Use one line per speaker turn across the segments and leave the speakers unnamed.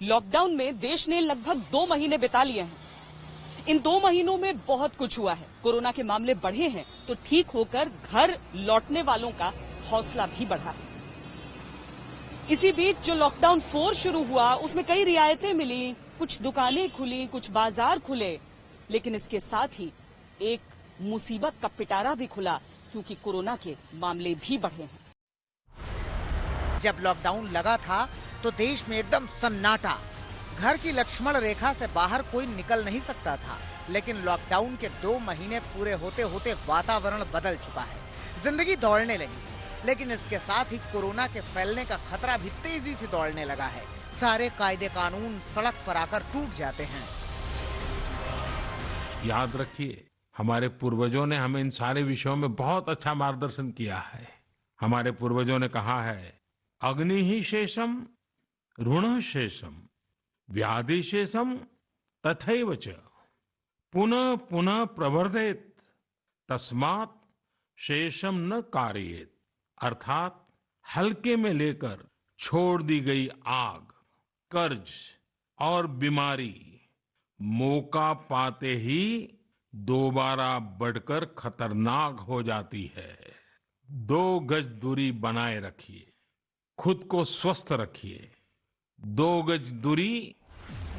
Lockdown में देश ने लगभग 2 महीने बिता लिए हैं। इन 2 महीनों में बहुत कुछ हुआ है। कोरोना के मामले बढ़े हैं तो ठीक होकर घर लौटने वालों का हौसला भी बढ़ा है। इसी बीच जो लॉकडाउन 4 शुरू हुआ उसमें कई रियायतें मिली, कुछ दुकानें खुली, कुछ बाजार खुले, लेकिन इसके साथ ही एक मुसीबत का पिटारा भी खुला क्योंकि कोरोना के मामले भी बढ़े हैं।
जब लॉकडाउन लगा था तो देश में एकदम सन्नाटा, घर की लक्ष्मण रेखा से बाहर कोई निकल नहीं सकता था। लेकिन लॉकडाउन के 2 महीने पूरे होते होते वातावरण बदल चुका है, जिंदगी दौड़ने लगी है। लेकिन इसके साथ ही कोरोना के फैलने का खतरा भी तेजी से दौड़ने लगा है। सारे कायदे कानून सड़क पर आकर टूट जाते हैं।
याद रखिए, हमारे पूर्वजों ने हमें इन सारे विषयों में बहुत अच्छा मार्गदर्शन किया है। हमारे पूर्वजों ने कहा है, अग्नि ही शेषम ऋण शेषम व्याधि शेषम तथैव च पुनः पुनः प्रवर्धेत तस्मात् शेषम न कारयेत। अर्थात हल्के में लेकर छोड़ दी गई आग, कर्ज और बीमारी मौका पाते ही दोबारा बढ़कर खतरनाक हो जाती है। 2 गज दूरी बनाए रखिए, खुद को स्वस्थ रखिए। 2 गज दूरी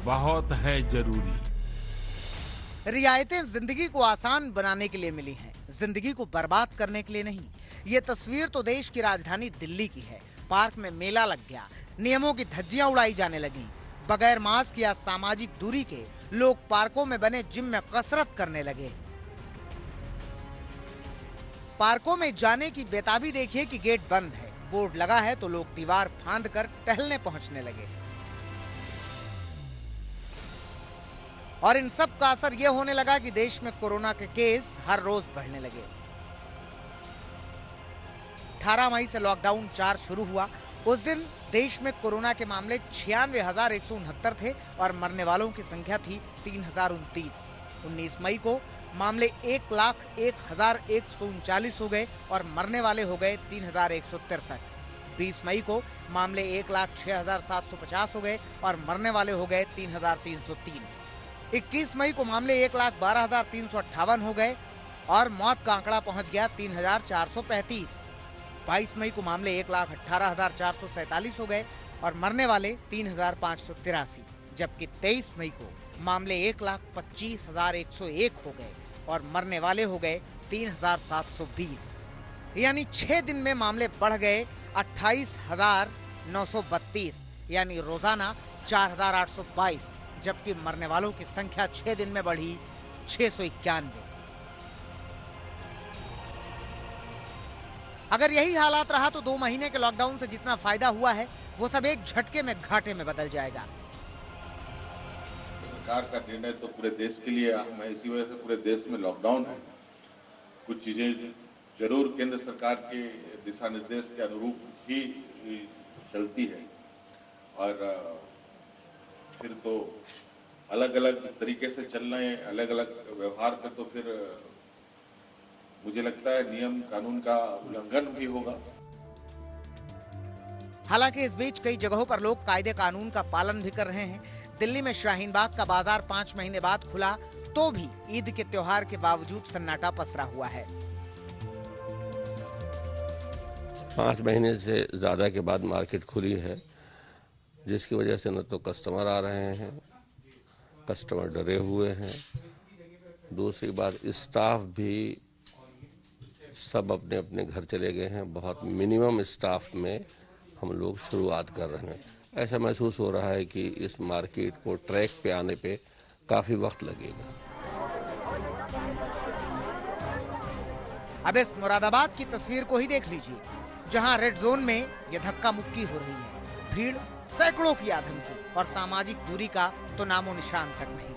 बहुत है जरूरी।
रियायतें जिंदगी को आसान बनाने के लिए मिली हैं, जिंदगी को बर्बाद करने के लिए नहीं। ये तस्वीर तो देश की राजधानी दिल्ली की है। पार्क में मेला लग गया, नियमों की धज्जियां उड़ाई जाने लगी। बगैर मास्क या सामाजिक दूरी के लोग पार्कों में बने जिम में कसरत करने लगे। पार्कों में जाने की बेताबी देखिए कि गेट बंद है, बोर्ड लगा है तो लोग दीवार फांद कर टहलने पहुंचने लगे। और इन सब का असर यह होने लगा कि देश में कोरोना के केस हर रोज बढ़ने लगे। 18 मई से लॉकडाउन 4 शुरू हुआ। उस दिन देश में कोरोना के मामले 96,169 थे और मरने वालों की संख्या थी 3,029। 19 मई को मामले 1,01,139 हो गए और मरने वाले हो गए 3,163। 20 मई को मामले 1,06,750 हो गए और मरने वाले हो गए 3,303। 21 मई को मामले 1,12,358 हो गए और मौत का आंकड़ा पहुंच गया 3,435। 22 मई को मामले 1,18,447 हो गए और मरने वाले 3,583। जबकि 23 मई को मामले 1,25,101 हो गए और मरने वाले हो गए 3,720। यानी 6 दिन में मामले बढ़ गए 28,932, यानी रोजाना 4,822, जबकि मरने वालों की संख्या 6 दिन में बढ़ी 691। अगर यही हालात रहा तो 2 महीने के लॉकडाउन से जितना फायदा हुआ है वो सब एक झटके में घाटे में बदल जाएगा।
सरकार का निर्णय तो पूरे देश के लिए अहम है, इसी वजह से पूरे देश में लॉकडाउन है। कुछ चीजें जरूर केंद्र सरकार के दिशा निर्देश के अनुरूप ही चलती है और फिर तो अलग अलग तरीके से चलना है, अलग अलग व्यवहार पे तो फिर मुझे लगता है नियम कानून का उल्लंघन भी होगा।
हालांकि इस बीच कई जगहों पर लोग कायदे कानून का पालन भी कर रहे हैं। दिल्ली में शाहीन बाग का बाजार 5 महीने बाद खुला तो भी ईद के त्योहार के बावजूद सन्नाटा पसरा हुआ है।
5 महीने से ज्यादा के बाद मार्केट खुली है, जिसकी वजह से न तो कस्टमर आ रहे हैं, कस्टमर डरे हुए हैं। दूसरी बात, स्टाफ भी सब अपने अपने घर चले गए हैं। बहुत मिनिमम स्टाफ में हम लोग शुरुआत कर रहे हैं। ऐसा महसूस हो रहा है कि इस मार्केट को ट्रैक पे आने पे काफी वक्त लगेगा।
अब इस मुरादाबाद की तस्वीर को ही देख लीजिए, जहां रेड जोन में ये धक्का मुक्की हो रही है। भीड़ सैकड़ों की आधमकी और सामाजिक दूरी का तो नामो निशान तक नहीं।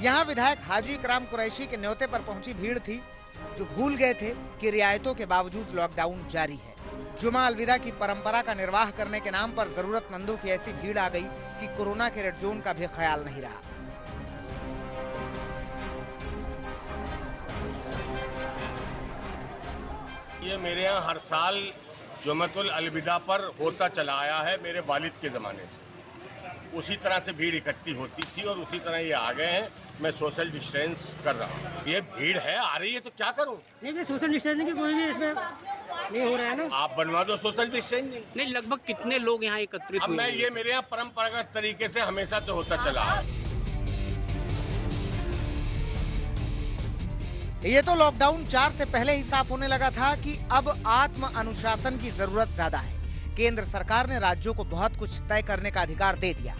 यहाँ विधायक हाजी इकराम कुरैशी के न्योते पर पहुंची भीड़ थी, जो भूल गए थे कि रियायतों के बावजूद लॉकडाउन जारी है। जुमा अलविदा की परंपरा का निर्वाह करने के नाम पर जरूरतमंदों की ऐसी भीड़ आ गई कि कोरोना के रेड जोन का भी ख्याल नहीं रहा।
ये मेरे यहाँ हर साल जुम्मतुल अलविदा पर होता चला आया है मेरे वालिद के ज़माने से। उसी तरह से भीड़ इकट्ठी होती थी और उसी तरह ये आ गए हैं। मैं सोशल डिस्टेंस कर रहा हूँ। ये भीड़ है, आ रही है तो क्या करूँ?
नहीं, सोशल डिस्टेंसिंग की कोई भी इसमें नहीं हो रहा है ना।
आप बनवा दो सोशल डिस्टेंसिंग।
नहीं, लगभग कितने लोग यहाँ एकत्रित
अब
हुए?
मैं ये मेरे यहाँ परंपरागत तरीके से हमेशा से होता चला है।
ये तो लॉकडाउन 4 से पहले ही साफ होने लगा था कि अब आत्म अनुशासन की जरूरत ज्यादा है। केंद्र सरकार ने राज्यों को बहुत कुछ तय करने का अधिकार दे दिया।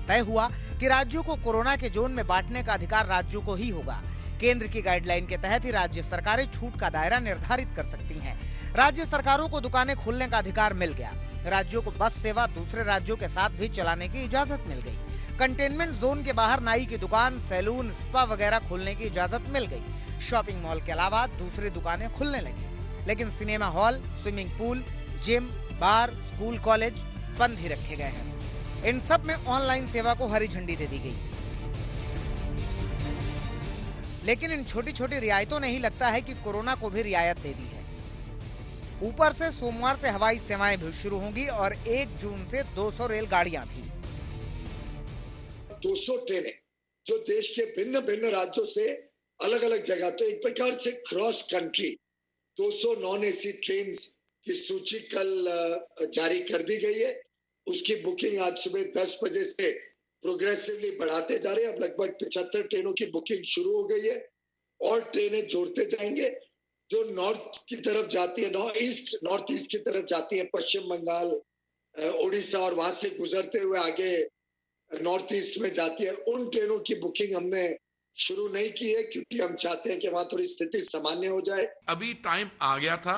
तय हुआ कि राज्यों को कोरोना के जोन में बांटने का अधिकार राज्यों को ही होगा। केंद्र की गाइडलाइन के तहत ही राज्य सरकारें छूट का दायरा निर्धारित कर सकती हैं। राज्य सरकारों को दुकानें खोलने का अधिकार मिल गया। राज्यों को बस सेवा दूसरे राज्यों के साथ भी चलाने की इजाजत मिल गई। कंटेनमेंट जोन के बाहर नाई की दुकान, सैलून, स्पा वगैरह खोलने की इजाजत मिल गई। शॉपिंग मॉल के अलावा दूसरी दुकानें खुलने लगी। लेकिन cinema hall, swimming pool, gym, bar, school, college बंद ही रखे गए हैं। इन सब में ऑनलाइन सेवा को हरी झंडी दे दी गई। लेकिन इन छोटी छोटी रियायतों ने ही लगता है कि कोरोना को भी रियायत दे दी है। ऊपर से सोमवार से हवाई सेवाएं भी शुरू होंगी और 1 जून से 200 रेलगाड़ियां भी।
200 ट्रेनें जो देश के भिन्न भिन्न राज्यों से अलग अलग जगह, तो एक प्रकार से cross country 200 non AC train की सूची कल जारी कर दी गई है। उसकी बुकिंग आज सुबह 10 बजे से प्रोग्रेसिवली बढ़ाते जा रहे हैं। अब लगभग 75 ट्रेनों की बुकिंग शुरू हो गई है और ट्रेनें जोड़ते जाएंगे। जो नॉर्थ की तरफ जाती है, नॉर्थ ईस्ट की तरफ जाती है, पश्चिम बंगाल, उड़ीसा और वहां से गुजरते हुए आगे नॉर्थ ईस्ट में जाती है, उन ट्रेनों की बुकिंग हमने शुरू नहीं की है क्योंकि हम चाहते हैं कि वहां थोड़ी स्थिति सामान्य हो जाए।
अभी टाइम आ गया था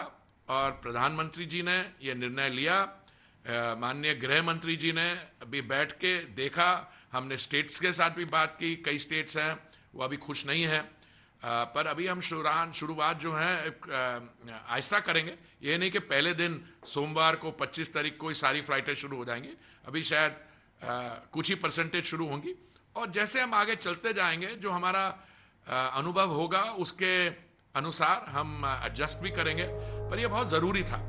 और प्रधानमंत्री जी ने यह निर्णय लिया। माननीय गृह मंत्री जी ने अभी बैठ के देखा। हमने स्टेट्स के साथ भी बात की। कई स्टेट्स हैं वो अभी खुश नहीं है, पर अभी हम शुरुआत जो है आहिस्ता करेंगे। ये नहीं कि पहले दिन सोमवार को 25 तारीख को ही सारी फ्लाइटें शुरू हो जाएंगी। अभी शायद कुछ ही परसेंटेज शुरू होंगी और जैसे हम आगे चलते जाएंगे जो हमारा अनुभव होगा उसके अनुसार हम एडजस्ट भी करेंगे, पर यह बहुत जरूरी था।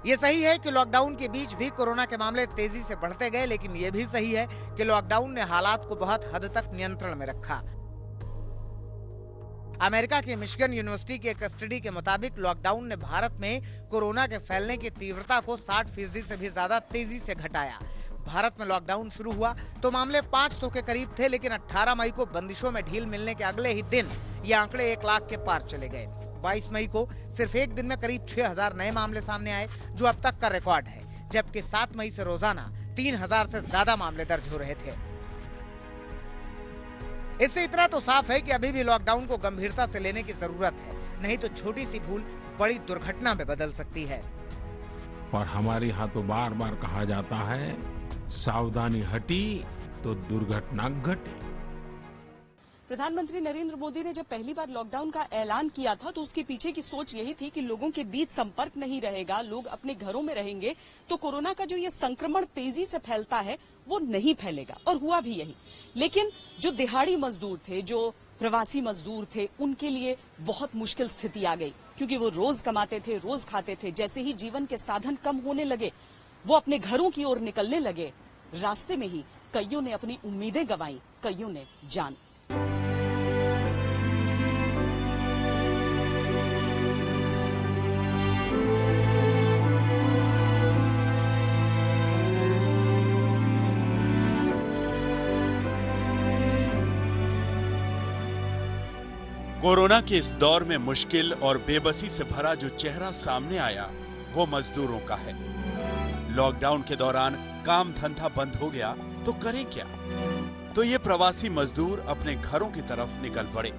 ये सही है कि लॉकडाउन के बीच भी कोरोना के मामले तेजी से बढ़ते गए, लेकिन ये भी सही है कि लॉकडाउन ने हालात को बहुत हद तक नियंत्रण में रखा। अमेरिका के मिशिगन यूनिवर्सिटी के एक स्टडी के मुताबिक लॉकडाउन ने भारत में कोरोना के फैलने की तीव्रता को 60% से भी ज्यादा तेजी से घटाया। भारत में लॉकडाउन शुरू हुआ तो मामले 500 के करीब थे, लेकिन 18 मई को बंदिशों में ढील मिलने के अगले ही दिन ये आंकड़े 1 लाख के पार चले गए। 22 मई को सिर्फ एक दिन में करीब 6000 नए मामले सामने आए, जो अब तक का रिकॉर्ड है, जबकि 7 मई से रोजाना 3000 से ज्यादा मामले दर्ज हो रहे थे। इससे इतना तो साफ है कि अभी भी लॉकडाउन को गंभीरता से लेने की जरूरत है, नहीं तो छोटी सी भूल बड़ी दुर्घटना में बदल सकती है।
और हमारे यहाँ तो बार बार कहा जाता है, सावधानी हटी तो दुर्घटना घटी।
प्रधानमंत्री नरेंद्र मोदी ने जब पहली बार लॉकडाउन का ऐलान किया था तो उसके पीछे की सोच यही थी कि लोगों के बीच संपर्क नहीं रहेगा, लोग अपने घरों में रहेंगे तो कोरोना का जो ये संक्रमण तेजी से फैलता है वो नहीं फैलेगा, और हुआ भी यही। लेकिन जो दिहाड़ी मजदूर थे, जो प्रवासी मजदूर थे, उनके लिए बहुत मुश्किल स्थिति आ गई, क्योंकि वो रोज कमाते थे, रोज खाते थे। जैसे ही जीवन के साधन कम होने लगे, वो अपने घरों की ओर निकलने लगे। रास्ते में ही कईयों ने अपनी उम्मीदें गंवाई, कईयों ने जान।
कोरोना के इस दौर में मुश्किल और बेबसी से भरा जो चेहरा सामने आया वो मजदूरों का है। लॉकडाउन के दौरान काम धंधा बंद हो गया तो करें क्या? तो ये प्रवासी मजदूर अपने घरों की तरफ निकल पड़े।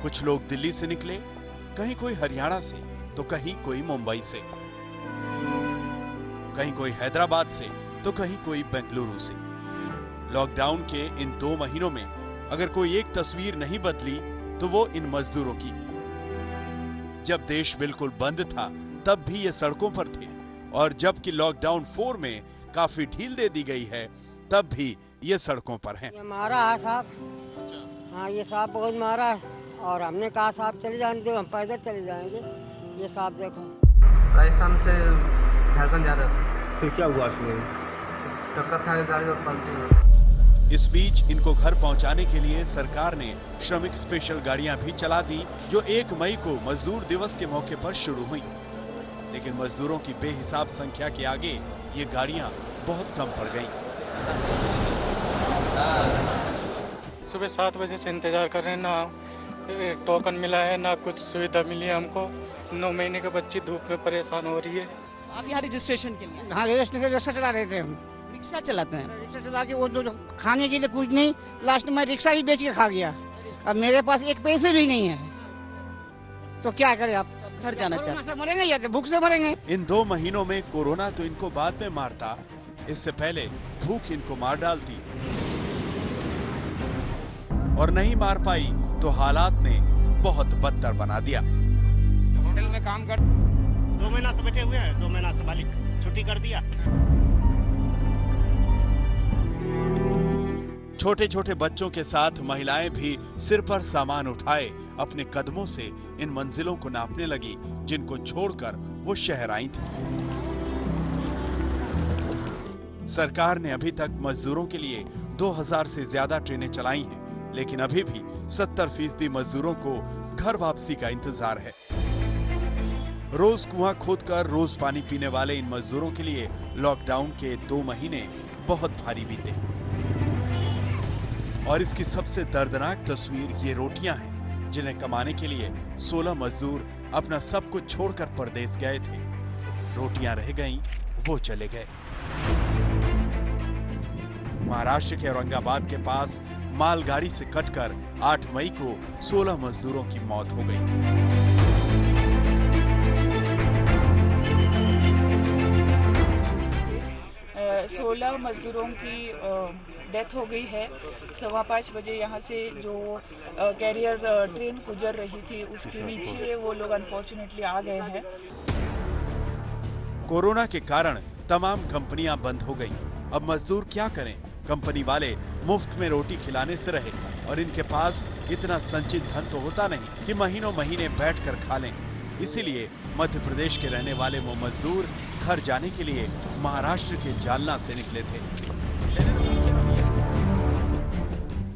कुछ लोग दिल्ली से निकले, कहीं कोई हरियाणा से, तो कहीं कोई मुंबई से, कहीं कोई हैदराबाद से, तो कहीं कोई बेंगलुरु से। लॉकडाउन के इन 2 महीनों में अगर कोई एक तस्वीर नहीं बदली तो वो इन मजदूरों की। जब देश बिल्कुल बंद था तब भी ये सड़कों पर थे, और जबकि लॉकडाउन 4 में काफी ढील दे दी गई है तब भी ये सड़कों पर हैं।
ये मारा है साहब, हाँ ये साहब बहुत मारा है, और हमने कहा साहब चले जाने दो, हम पैदल चले जाएंगे। ये साहब देखो,
राजस्थान से झारखंड जा रहे थे।
फिर क्या हुआ उसमें?
टक्कर खा के गाड़ी और पलटी हुई।
इस बीच इनको घर पहुंचाने के लिए सरकार ने श्रमिक स्पेशल गाड़ियां भी चला दी, जो 1 मई को मजदूर दिवस के मौके पर शुरू हुई। लेकिन मजदूरों की बेहिसाब संख्या के आगे ये गाड़ियां बहुत कम पड़ गईं।
सुबह 7 बजे से इंतजार कर रहे हैं, ना टोकन मिला है ना कुछ सुविधा मिली है हमको। 9 महीने के बच्ची धूप में परेशान हो रही है।
आप यहाँ रजिस्ट्रेशन के लिए?
हाँ, रजिस्ट्रेशन के रिक्शा चला रहे थे हम।
रिक्शा चलाते हैं?
रिक्शा चला के वो जो खाने के लिए कुछ नहीं, लास्ट में रिक्शा ही बेच के खा गया। अब मेरे पास 1 पैसे भी नहीं है, तो क्या करें आप?
घर जाना चाहते?
मरेंगे या तो भूख से मरेंगे।
इन 2 महीनों में कोरोना तो इनको बाद में मारता, इससे पहले भूख इनको मार डालती। और नहीं मार पाई तो हालात ने बहुत बदतर बना दिया।
होटल में काम कर 2 महीना से बैठे हुए हैं, 2 महीना से मालिक छुट्टी कर दिया।
छोटे छोटे बच्चों के साथ महिलाएं भी सिर पर सामान उठाए अपने कदमों से इन मंजिलों को नापने लगी, जिनको छोड़कर वो शहर आई थी। सरकार ने अभी तक मजदूरों के लिए 2000 से ज्यादा ट्रेनें चलाई हैं, लेकिन अभी भी 70% मजदूरों को घर वापसी का इंतजार है। रोज कुआं खोदकर रोज पानी पीने वाले इन मजदूरों के लिए लॉकडाउन के 2 महीने बहुत भारी बीते। और इसकी सबसे दर्दनाक तस्वीर ये रोटियां हैं, जिन्हें कमाने के लिए 16 मजदूर अपना सब कुछ छोड़कर परदेश गए थे। रोटियां रह गईं, वो चले गए। महाराष्ट्र के औरंगाबाद के पास मालगाड़ी से कटकर 8 मई को 16 मजदूरों की मौत हो गई।
16 मजदूरों की डेथ हो गई है। 5:15 बजे यहाँ से जो कैरियर ट्रेन गुजर रही थी उसके नीचे वो लोग अनफॉर्चुनेटली आ गए हैं।
कोरोना के कारण तमाम कंपनियां बंद हो गईं। अब मजदूर क्या करें? कंपनी वाले मुफ्त में रोटी खिलाने से रहे, और इनके पास इतना संचित धन तो होता नहीं कि महीनों महीने बैठकर खा लें। इसीलिए मध्य प्रदेश के रहने वाले वो मजदूर घर जाने के लिए महाराष्ट्र के जालना से निकले थे।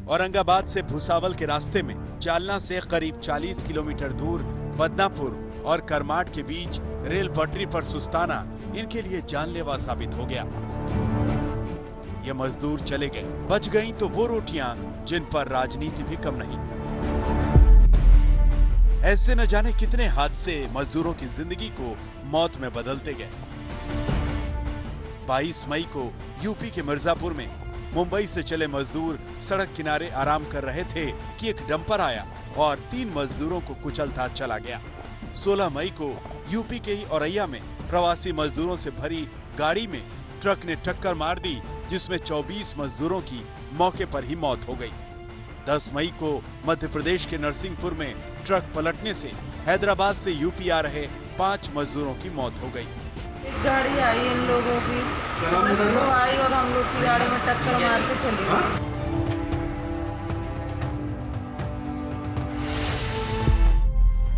औरंगाबाद से भुसावल के रास्ते में जालना से करीब 40 किलोमीटर दूर बदनापुर और करमाट के बीच रेल पटरी पर सुस्ताना इनके लिए जानलेवा साबित हो गया। ये मजदूर चले गए, बच गईं तो वो रोटियां जिन पर राजनीति भी कम नहीं। ऐसे न जाने कितने हादसे मजदूरों की जिंदगी को मौत में बदलते गए। 22 मई को यूपी के मिर्जापुर में मुंबई से चले मजदूर सड़क किनारे आराम कर रहे थे कि एक डंपर आया और 3 मजदूरों को कुचलता चला गया। 16 मई को यूपी के ही औरैया में प्रवासी मजदूरों से भरी गाड़ी में ट्रक ने टक्कर मार दी, जिसमें 24 मजदूरों की मौके पर ही मौत हो गई। 10 मई को मध्य प्रदेश के नरसिंहपुर में ट्रक पलटने से हैदराबाद से यूपी आ रहे 5 मजदूरों की मौत हो गई।
एक गाड़ी आई इन लोगों की, वो आई और हम लोग की गाड़ी में टक्कर मार के चली गई।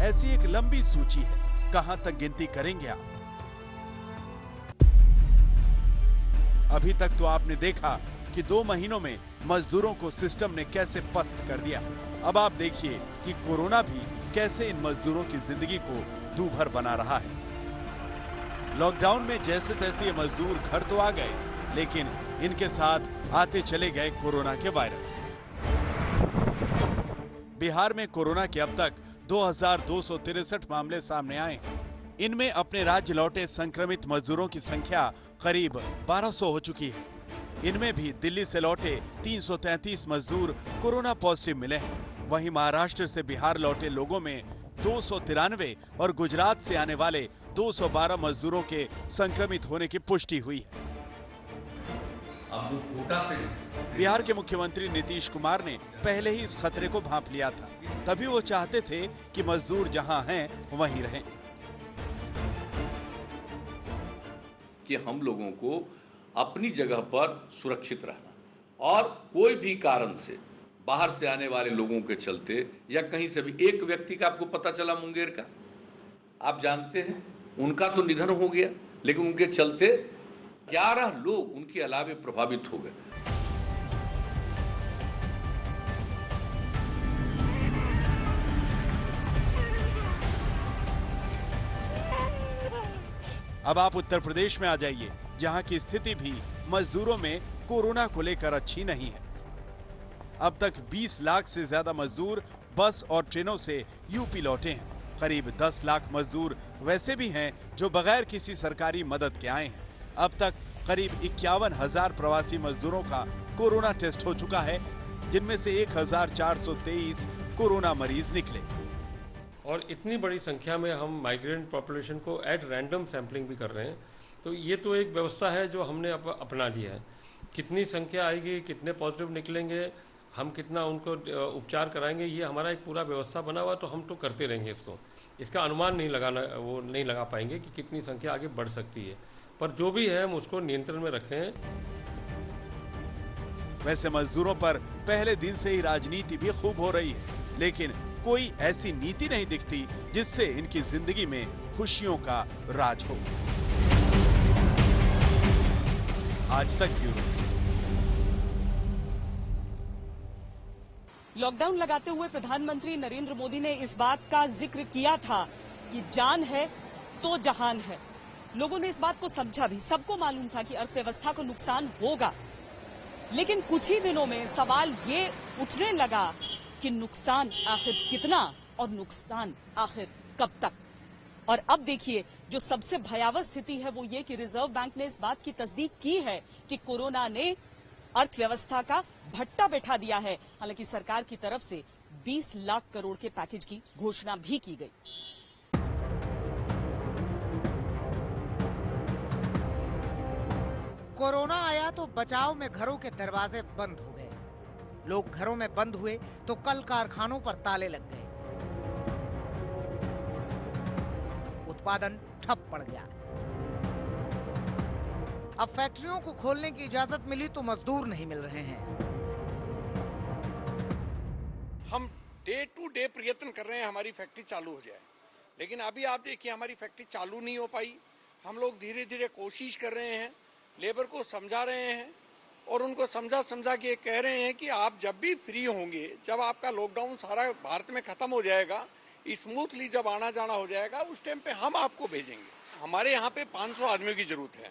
ऐसी एक लंबी सूची है, कहां तक गिनती करेंगे आप? अभी तक तो आपने देखा कि 2 महीनों में मजदूरों को सिस्टम ने कैसे पस्त कर दिया। अब आप देखिए कि कोरोना भी कैसे इन मजदूरों की जिंदगी को दूभर बना रहा है। लॉकडाउन में जैसे तैसे ये मजदूर घर तो आ गए, लेकिन इनके साथ आते चले गए कोरोना के वायरस। बिहार में कोरोना के अब तक 2263 मामले सामने आए। इनमें अपने राज्य लौटे संक्रमित मजदूरों की संख्या करीब 1200 हो चुकी है। इनमें भी दिल्ली से लौटे 333 मजदूर कोरोना पॉजिटिव मिले हैं। वहीं महाराष्ट्र से बिहार लौटे लोगों में 293 और गुजरात से आने वाले 212 मजदूरों के संक्रमित होने की पुष्टि हुई है। बिहार के मुख्यमंत्री नीतीश कुमार ने पहले ही इस खतरे को भांप लिया था, तभी वो चाहते थे कि मजदूर जहां हैं वहीं रहें।
कि हम लोगों को अपनी जगह पर सुरक्षित रहना, और कोई भी कारण से बाहर से आने वाले लोगों के चलते या कहीं से भी एक व्यक्ति का आपको पता चला मुंगेर का, आप जानते हैं उनका तो निधन हो गया, लेकिन उनके चलते 11 लोग उनके अलावे प्रभावित हो गए।
अब आप उत्तर प्रदेश में आ जाइए, जहां की स्थिति भी मजदूरों में कोरोना को लेकर अच्छी नहीं है। अब तक 20 लाख से ज्यादा मजदूर बस और ट्रेनों से यूपी लौटे हैं। करीब 10 लाख मजदूर वैसे भी हैं जो बगैर किसी सरकारी मदद के आए हैं। अब तक करीब 51,000 प्रवासी मजदूरों का कोरोना टेस्ट हो चुका है, जिनमें से 1,423 कोरोना मरीज निकले।
और इतनी बड़ी संख्या में हम माइग्रेंट पॉपुलेशन को एट रैंडम सैंपलिंग भी कर रहे हैं, तो ये तो एक व्यवस्था है जो हमने अपना लिया है। कितनी संख्या आएगी, कितने पॉजिटिव निकलेंगे, हम कितना उनको उपचार कराएंगे, ये हमारा एक पूरा व्यवस्था बना हुआ, तो हम तो करते रहेंगे इसको। इसका अनुमान नहीं लगा पाएंगे कि कितनी संख्या आगे बढ़ सकती है, पर जो भी है हम उसको नियंत्रण में रखे हैं।
वैसे मजदूरों पर पहले दिन से ही राजनीति भी खूब हो रही है, लेकिन कोई ऐसी नीति नहीं दिखती जिससे इनकी जिंदगी में खुशियों का राज हो। आज तक ब्यूरो।
लॉकडाउन लगाते हुए प्रधानमंत्री नरेंद्र मोदी ने इस बात का जिक्र किया था कि जान है तो जहान है। लोगों ने इस बात को समझा भी, सबको मालूम था कि अर्थव्यवस्था को नुकसान होगा, लेकिन कुछ ही दिनों में सवाल ये उठने लगा कि नुकसान आखिर कितना और नुकसान आखिर कब तक। और अब देखिए, जो सबसे भयावह स्थिति है वो ये कि रिजर्व बैंक ने इस बात की तस्दीक की है कि कोरोना ने अर्थव्यवस्था का भट्टा बैठा दिया है। हालांकि सरकार की तरफ से 20 लाख करोड़ के पैकेज की घोषणा भी की गई।
कोरोना आया तो बचाव में घरों के दरवाजे बंद हो गए। लोग घरों में बंद हुए तो कल कारखानों पर ताले लग गए। उत्पादन ठप पड़ गया। अब फैक्ट्रियों को खोलने की इजाजत मिली तो मजदूर नहीं मिल रहे हैं।
हम डे टू डे प्रयत्न कर रहे हैं हमारी फैक्ट्री चालू हो जाए, लेकिन अभी आप देखिए हमारी फैक्ट्री चालू नहीं हो पाई। हम लोग धीरे धीरे कोशिश कर रहे हैं, लेबर को समझा रहे हैं और उनको समझा के कह रहे हैं कि आप जब भी फ्री होंगे, जब आपका लॉकडाउन सारा भारत में खत्म हो जाएगा, स्मूथली जब आना जाना हो जाएगा, उस टाइम पे हम आपको भेजेंगे। हमारे यहाँ पे 500 आदमियों की जरूरत है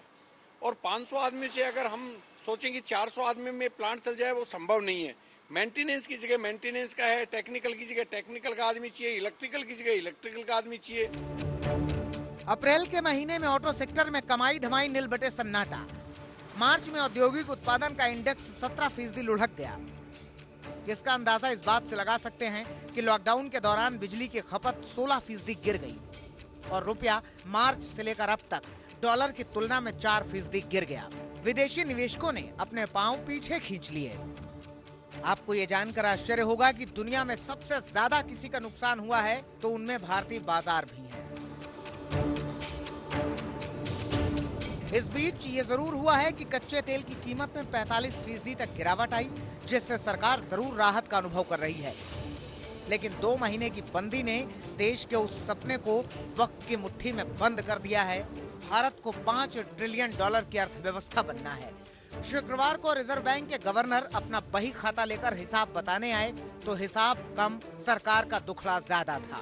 और 500 आदमी से अगर हम सोचेंगे 400 आदमी में प्लांट चल जाए, वो संभव नहीं है। मेंटेनेंस की जगह मेंटेनेंस का है, टेक्निकल की जगह टेक्निकल का आदमी चाहिए, इलेक्ट्रिकल की जगह इलेक्ट्रिकल का आदमी चाहिए।
अप्रैल के महीने में ऑटो सेक्टर में कमाई धमाई नील बटे सन्नाटा। मार्च में औद्योगिक उत्पादन का इंडेक्स 17% लुढ़क गया। इसका अंदाजा इस बात से लगा सकते हैं कि लॉकडाउन के दौरान बिजली की खपत 16% गिर गई और रुपया मार्च से लेकर अब तक डॉलर की तुलना में 4% गिर गया। विदेशी निवेशकों ने अपने पांव पीछे खींच लिए। आपको ये जानकर आश्चर्य होगा कि दुनिया में सबसे ज्यादा किसी का नुकसान हुआ है तो उनमें भारतीय बाजार भी है। इस बीच ये जरूर हुआ है कि कच्चे तेल की कीमत में 45% तक गिरावट आई, जिससे सरकार जरूर राहत का अनुभव कर रही है। लेकिन 2 महीने की बंदी ने देश के उस सपने को वक्त की मुट्ठी में बंद कर दिया है। भारत को $5 ट्रिलियन की अर्थव्यवस्था बनना है। शुक्रवार को रिजर्व बैंक के गवर्नर अपना बही खाता लेकर हिसाब बताने आए तो हिसाब कम, सरकार का दुखड़ा ज्यादा था।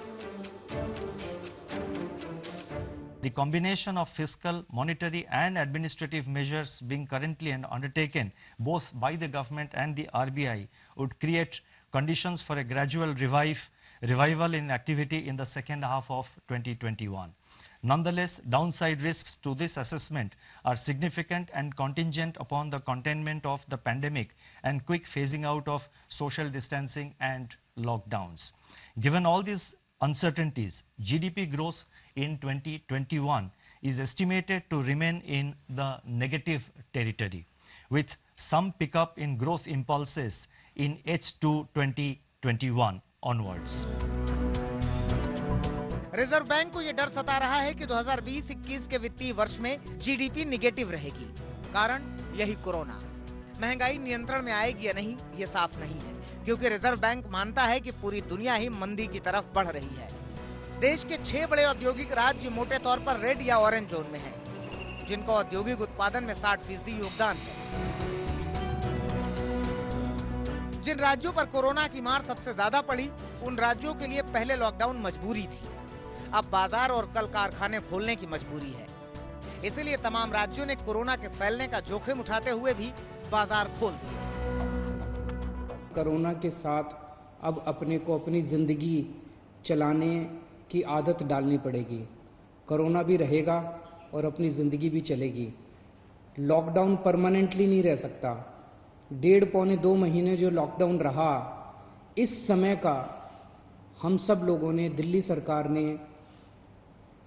The combination of fiscal, monetary and administrative measures being currently undertaken both by the government and the RBI would create conditions for a gradual revival in activity in the second half of 2021. Nonetheless, downside risks to this assessment are significant and contingent upon the containment of the pandemic and quick phasing out of social distancing and lockdowns. Given all these uncertainties, GDP growth in 2021 is estimated to remain in the negative territory, with some pickup in growth impulses in H2 2021 onwards.
Reserve bank को यह डर सता रहा है कि 2020-21 के वित्तीय वर्ष में जीडीपी निगेटिव रहेगी। कारण यही कोरोना। महंगाई नियंत्रण में आएगी या नहीं, ये साफ नहीं है, क्योंकि रिजर्व बैंक मानता है कि पूरी दुनिया ही मंदी की तरफ बढ़ रही है। देश के 6 बड़े औद्योगिक राज्य मोटे तौर पर रेड या ऑरेंज जोन में हैं, जिनका औद्योगिक उत्पादन में 60% योगदान है। जिन राज्यों पर कोरोना की मार सबसे ज्यादा पड़ी, उन राज्यों के लिए पहले लॉकडाउन मजबूरी थी। अब बाजार और कल कारखाने खोलने की मजबूरी है। इसलिए तमाम राज्यों ने कोरोना के फैलने का जोखिम उठाते हुए भी बाजार खोल दिए।
कोरोना के साथ अब अपने को अपनी जिंदगी चलाने की आदत डालनी पड़ेगी। कोरोना भी रहेगा और अपनी जिंदगी भी चलेगी। लॉकडाउन परमानेंटली नहीं रह सकता। 1.5-2 महीने जो लॉकडाउन रहा, इस समय का हम सब लोगों ने, दिल्ली सरकार ने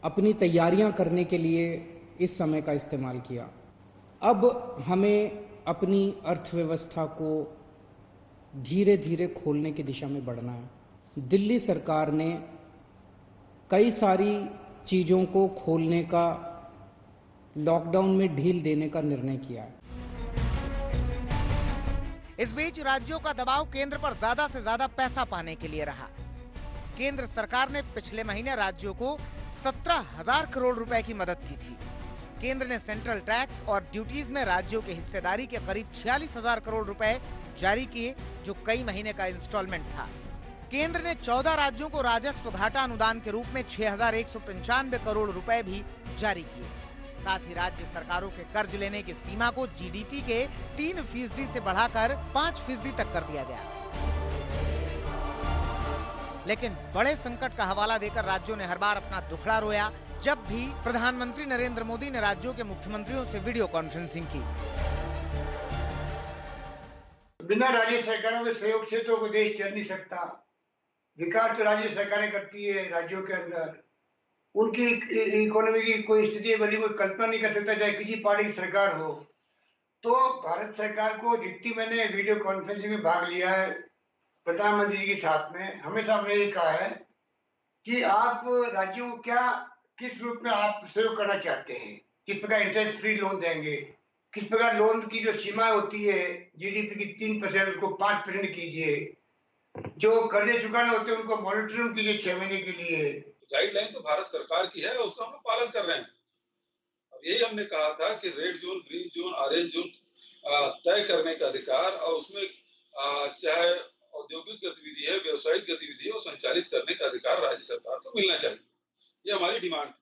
अपनी तैयारियां करने के लिए इस समय का इस्तेमाल किया। अब हमें अपनी अर्थव्यवस्था को धीरे धीरे खोलने की दिशा में बढ़ना है। दिल्ली सरकार ने कई सारी चीजों को खोलने का, लॉकडाउन में ढील देने का निर्णय किया है।
इस बीच राज्यों का दबाव केंद्र पर ज्यादा से ज्यादा पैसा पाने के लिए रहा। केंद्र सरकार ने पिछले महीने राज्यों को 17,000 करोड़ रुपए की मदद की थी। केंद्र ने सेंट्रल टैक्स और ड्यूटीज में राज्यों के हिस्सेदारी के करीब 46,000 करोड़ रुपए जारी किए, जो कई महीने का इंस्टॉलमेंट था। केंद्र ने 14 राज्यों को राजस्व घाटा अनुदान के रूप में 6,195 करोड़ रुपए भी जारी किए। साथ ही राज्य सरकारों के कर्ज लेने की सीमा को जीडीपी के 3% से बढ़ाकर 5% तक कर दिया गया। लेकिन बड़े संकट का हवाला देकर राज्यों ने हर बार अपना दुखड़ा रोया, जब भी प्रधानमंत्री नरेंद्र मोदी ने राज्यों के मुख्यमंत्रियों से वीडियो कॉन्फ्रेंसिंग की।
बिना राज्य सरकारों के सहयोग से तो देश चल नहीं सकता। विकास तो राज्य सरकारें करती है राज्यों के अंदर। उनकी इकोनॉमी की कोई स्थिति बनी, कोई कल्पना नहीं कर सकता, चाहे किसी पार्टी की सरकार हो। तो भारत सरकार को जितनी मैंने वीडियो कॉन्फ्रेंसिंग में भाग लिया है प्रधानमंत्री जी के साथ में, हमेशा हमने ये कहा है कि आप राज्यों को किस रूप में आप सहयोग करना चाहते हैं, किस प्रकार इंटरेस्ट फ्री लोन देंगे, किस प्रकार लोन की जो सीमा होती है जीडीपी की 3%, उसको 5% कीजिए, जो कर्जे चुकाने होते हैं उनको मॉनिटरिंग कीजिए 6 महीने के लिए।
गाइडलाइन तो भारत सरकार की है, उसका हम लोग पालन कर रहे हैं। अब यही हमने कहा था कि red zone, green zone, orange zone तय करने का अधिकार, और उसमें चाहे औद्योगिक गतिविधि है, व्यवसायिक गतिविधि है, वो संचालित करने का अधिकार राज्य सरकार को मिलना चाहिए। ये हमारी डिमांड है।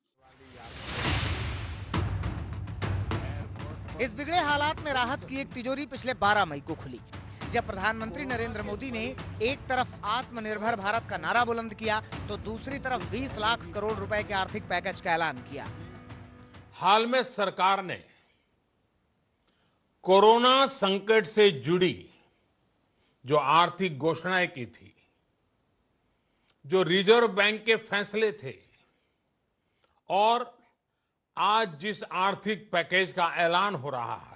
इस बिगड़े हालात में राहत की एक तिजोरी पिछले 12 मई को खुली, जब प्रधानमंत्री नरेंद्र मोदी ने एक तरफ आत्मनिर्भर भारत का नारा बुलंद किया, तो दूसरी तरफ 20 लाख करोड़ रुपए के आर्थिक पैकेज का ऐलान किया।
हाल में सरकार ने कोरोना संकट से जुड़ी जो आर्थिक घोषणाएं की थी, जो रिजर्व बैंक के फैसले थे, और आज जिस आर्थिक पैकेज का ऐलान हो रहा है,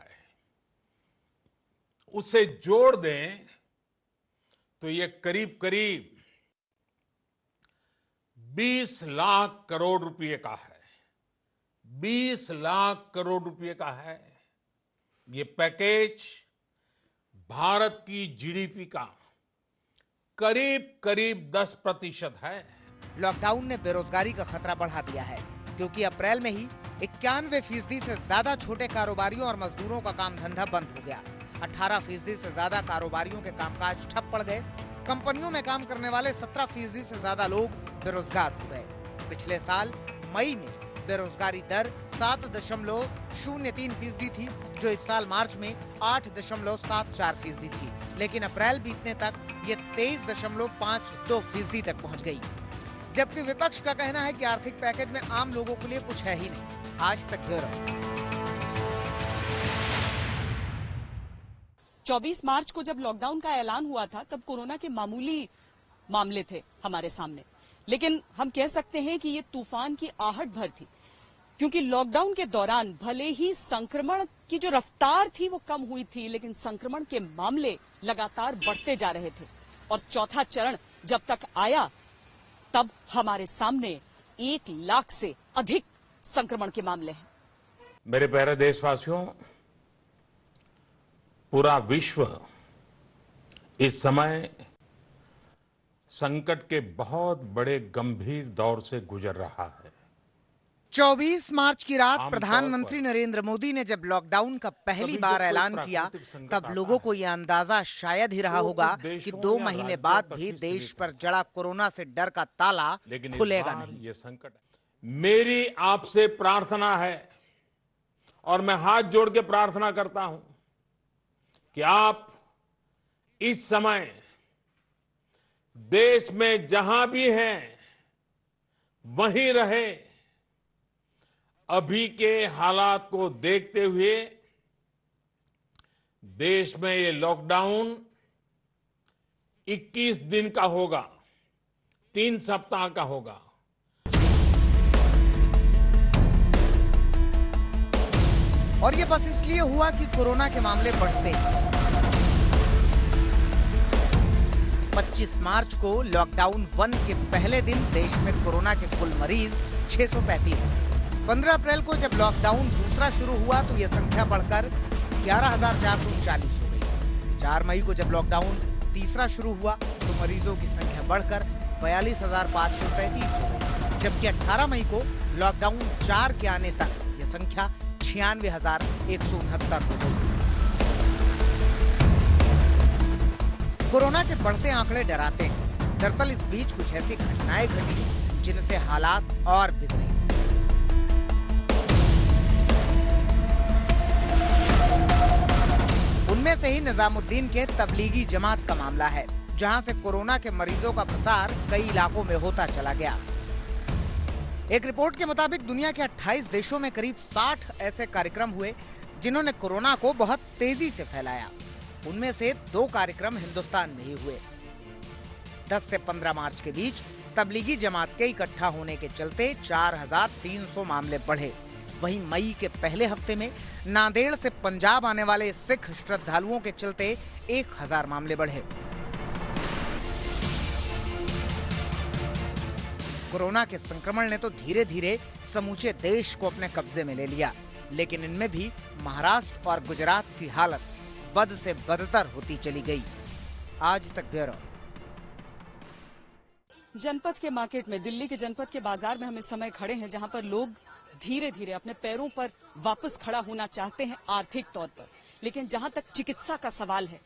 उसे जोड़ दें तो ये करीब करीब 20 लाख करोड़ रुपए का है। 20 लाख करोड़ रुपए का है। ये पैकेज भारत की जीडीपी का करीब करीब 10% है।
लॉकडाउन ने बेरोजगारी का खतरा बढ़ा दिया है, क्योंकि अप्रैल में ही 91% से ज्यादा छोटे कारोबारियों और मजदूरों का काम धंधा बंद हो गया। 18% से ज्यादा कारोबारियों के कामकाज ठप पड़ गए। कंपनियों में काम करने वाले 17% से ज्यादा लोग बेरोजगार हो गए। पिछले साल मई में बेरोजगारी दर 7.03% थी, जो इस साल मार्च में 8.74% थी, लेकिन अप्रैल बीतने तक ये 23.52% तक पहुंच गई। जबकि विपक्ष का कहना है कि आर्थिक पैकेज में आम लोगों के लिए कुछ है ही नहीं। आज तक ब्यूरो।
24 मार्च को जब लॉकडाउन का ऐलान हुआ था, तब कोरोना के मामूली मामले थे हमारे सामने, लेकिन हम कह सकते हैं कि ये तूफान की आहट भर थी, क्योंकि लॉकडाउन के दौरान भले ही संक्रमण की जो रफ्तार थी वो कम हुई थी, लेकिन संक्रमण के मामले लगातार बढ़ते जा रहे थे। और चौथा चरण जब तक आया, तब हमारे सामने 1 लाख से अधिक संक्रमण के मामले हैं।
मेरे प्यारे देशवासियों, पूरा विश्व इस समय संकट के बहुत बड़े गंभीर दौर से गुजर रहा है।
24 मार्च की रात
आमतौर
प्रधानमंत्री नरेंद्र मोदी ने जब लॉकडाउन का पहली
कभी
बार
जब कोई
ऐलान किया,
प्राकृतिक संकट
तब
आता
लोगों को यह अंदाजा शायद ही रहा
तो
होगा
कुछ
कि
देशों
2
या
महीने
राज्यों
बाद
तक
भी
ही
देश
सीमित
पर जड़ा कोरोना से डर का ताला
लेकिन इस
खुलेगा
बार
नहीं।
ये संकट मेरी आपसे प्रार्थना है और मैं हाथ जोड़ के प्रार्थना करता हूं कि आप इस समय देश में जहां भी हैं वहीं रहे। अभी के हालात को देखते हुए देश में ये लॉकडाउन 21 दिन का होगा, 3 सप्ताह का होगा।
और ये बस इसलिए हुआ कि कोरोना के मामले बढ़ते हैं। 25 मार्च को लॉकडाउन 1 के पहले दिन देश में कोरोना के कुल मरीज 635। 15 अप्रैल को जब लॉकडाउन दूसरा शुरू हुआ तो यह संख्या बढ़कर 11,440 हो गई। 4 मई को जब लॉकडाउन तीसरा शुरू हुआ तो मरीजों की संख्या बढ़कर 42,533 हो गई, जबकि 18 मई को लॉकडाउन 4 के आने तक यह संख्या 96,169 हो गई। कोरोना के बढ़ते आंकड़े डराते हैं। दरअसल इस बीच कुछ ऐसी घटनाएं घटी जिनसे हालात और बिगड़े। उनमें से ही निजामुद्दीन के तबलीगी जमात का मामला है, जहां से कोरोना के मरीजों का प्रसार कई इलाकों में होता चला गया। एक रिपोर्ट के मुताबिक दुनिया के 28 देशों में करीब 60 ऐसे कार्यक्रम हुए जिन्होंने कोरोना को बहुत तेजी से फैलाया। उनमें से 2 कार्यक्रम हिंदुस्तान में ही हुए। 10 से 15 मार्च के बीच तबलीगी जमात के इकट्ठा होने के चलते 4,300 मामले बढ़े। वहीं मई के पहले हफ्ते में नांदेड़ से पंजाब आने वाले सिख श्रद्धालुओं के चलते 1,000 मामले बढ़े। कोरोना के संक्रमण ने तो धीरे धीरे समूचे देश को अपने कब्जे में ले लिया, लेकिन इनमें भी महाराष्ट्र और गुजरात की हालत बद से बदतर होती चली गई। आज तक ब्यूरो।
जनपद के मार्केट में, दिल्ली के जनपद के बाजार में हम इस समय खड़े हैं, जहां पर लोग धीरे धीरे अपने पैरों पर वापस खड़ा होना चाहते हैं आर्थिक तौर पर। लेकिन जहां तक चिकित्सा का सवाल है,